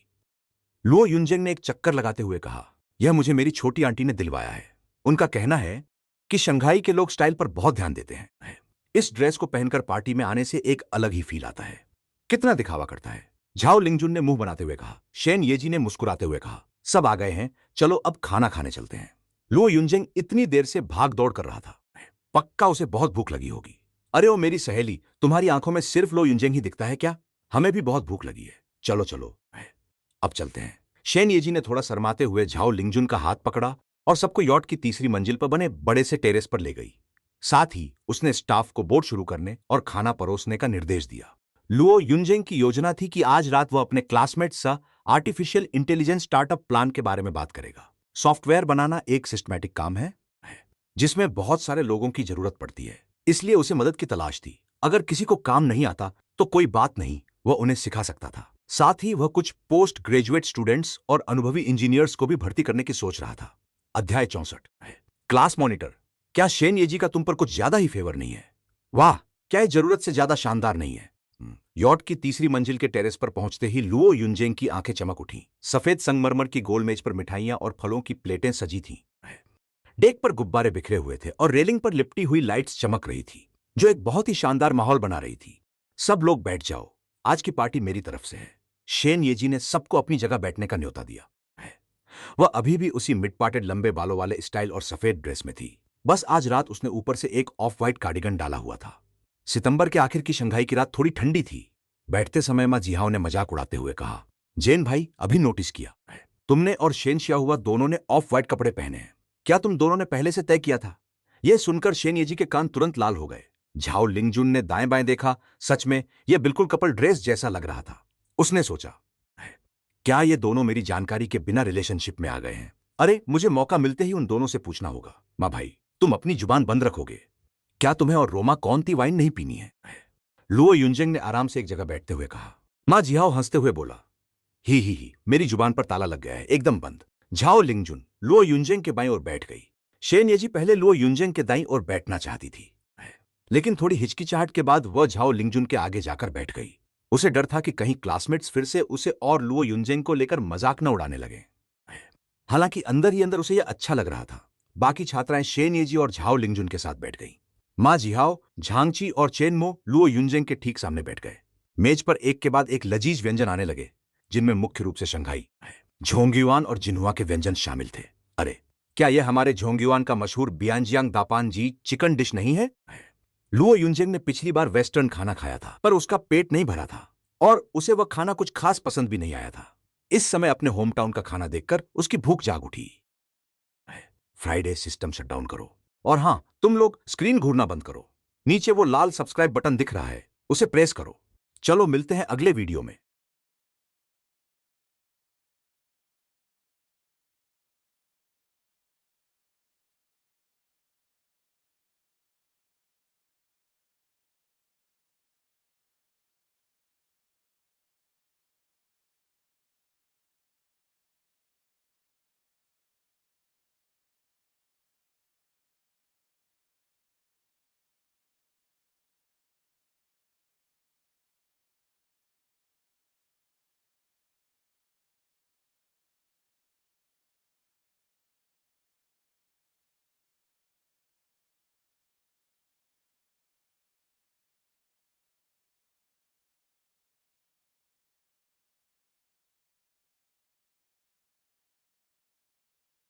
लुओ युनजेंग ने एक चक्कर लगाते हुए कहा, यह मुझे मेरी छोटी आंटी ने दिलवाया है। उनका कहना है कि शंघाई के लोग स्टाइल पर बहुत ध्यान देते हैं। इस ड्रेस को पहनकर पार्टी में आने से एक अलग ही फील आता है। कितना दिखावा करता है। झाओ लिंगजुन ने मुंह बनाते हुए कहा। शेन येजी ने मुस्कुराते हुए कहा, सब आ गए हैं, चलो अब खाना खाने चलते हैं। लुओ युनजेंग इतनी देर से भाग दौड़ कर रहा था, पक्का उसे बहुत भूख लगी होगी। अरे ओ मेरी सहेली, तुम्हारी आंखों में सिर्फ लो युनजेंग ही दिखता है क्या? हमें भी बहुत भूख लगी है, चलो चलो अब चलते हैं। शेन येजी ने थोड़ा शर्माते हुए झाओ लिंगजुन का हाथ पकड़ा और सबको यॉट की तीसरी मंजिल पर बने बड़े से टेरेस पर ले गई। साथ ही उसने स्टाफ को बोर्ड शुरू करने और खाना परोसने का निर्देश दिया। लुओ युनजेंग की योजना थी कि आज रात वह अपने क्लासमेट सा आर्टिफिशियल इंटेलिजेंस स्टार्टअप प्लान के बारे में बात करेगा। सॉफ्टवेयर बनाना एक सिस्टमैटिक काम है जिसमें बहुत सारे लोगों की जरूरत पड़ती है, इसलिए उसे मदद की तलाश थी। अगर किसी को काम नहीं आता तो कोई बात नहीं, वह उन्हें सिखा सकता था। साथ ही वह कुछ पोस्ट ग्रेजुएट स्टूडेंट्स और अनुभवी इंजीनियर्स को भी भर्ती करने की सोच रहा था। अध्याय 64। क्लास मॉनिटर, क्या शेन येजी का तुम पर कुछ ज्यादा ही फेवर नहीं है? वाह, क्या ये जरूरत से ज्यादा शानदार नहीं है? यॉट की तीसरी मंजिल के टेरेस पर पहुंचते ही लुओ युनजेंग की आंखें चमक उठीं। सफेद संगमरमर की गोल मेज पर मिठाइयां और फलों की प्लेटें सजी थीं। डेक पर गुब्बारे बिखरे हुए थे और रेलिंग पर लिपटी हुई लाइट्स चमक रही थी, जो एक बहुत ही शानदार माहौल बना रही थी। सब लोग बैठ जाओ, आज की पार्टी मेरी तरफ से है। शेन येजी ने सबको अपनी जगह बैठने का न्योता दिया। वह अभी भी उसी मिड पार्टेड लंबे बालों वाले स्टाइल और सफेद ड्रेस में थी। बस आज रात उसने ऊपर से एक ऑफ व्हाइट कार्डिगन डाला हुआ था। सितंबर के आखिर की शंघाई की रात थोड़ी ठंडी थी। बैठते समय मां जिहाओ ने मजाक उड़ाते हुए कहा, जेन भाई, अभी नोटिस किया तुमने और शेन शियाहुआ दोनों ने ऑफ व्हाइट कपड़े पहने हैं। क्या तुम दोनों ने पहले से तय किया था? यह सुनकर शेन येजी के कान तुरंत लाल हो गए। झाओ लिंगजुन ने दाएं बाएं देखा। सच में यह बिल्कुल कपल ड्रेस जैसा लग रहा था। उसने सोचा, क्या ये दोनों मेरी जानकारी के बिना रिलेशनशिप में आ गए हैं? अरे, मुझे मौका मिलते ही उन दोनों से पूछना होगा। मां भाई, तुम अपनी जुबान बंद रखोगे? क्या तुम्हें और रोमा कौन ती वाइन नहीं पीनी है? लुओ युनजेंग ने आराम से एक जगह बैठते हुए कहा। मां जिहाओ हंसते हुए बोला, ही, मेरी जुबान पर ताला लग गया है, एकदम बंद। झाओ लिंगजुन लुओ युनजेंग के बाईं ओर बैठ गई। शेन येजी पहले लुओ युनजेंग के दाईं ओर बैठना चाहती थी, लेकिन थोड़ी हिचकिचाहट के बाद वह झाओ लिंगजुन के आगे जाकर बैठ गई। उसे डर था कि कहीं क्लासमेट्स फिर से उसे और लुओ युनजेंग को लेकर मजाक न उड़ाने लगे। हालांकि अंदर ही अंदर उसे यह अच्छा लग रहा था। बाकी छात्राएं शेन येजी और झाओ लिंगजुन के साथ बैठ गईं। मां जिहाओ, झांगची और चेनमो लुओ युनजेंग के ठीक सामने बैठ गए। मेज पर एक के बाद एक लजीज व्यंजन आने लगे, जिनमें मुख्य रूप से शंघाई, झोंगयुआन और जिन्हुआ के व्यंजन शामिल थे। अरे, क्या यह हमारे झोंगयुआन का मशहूर बियांजियांग दापान जी चिकन डिश नहीं है? लुओ युनजेंग ने पिछली बार वेस्टर्न खाना खाया था, पर उसका पेट नहीं भरा था और उसे वह खाना कुछ खास पसंद भी नहीं आया था। इस समय अपने होम टाउन का खाना देखकर उसकी भूख जाग उठी। फ्राइडे सिस्टम शट डाउन करो। और हां, तुम लोग स्क्रीन घूरना बंद करो। नीचे वो लाल सब्सक्राइब बटन दिख रहा है, उसे प्रेस करो। चलो मिलते हैं अगले वीडियो में।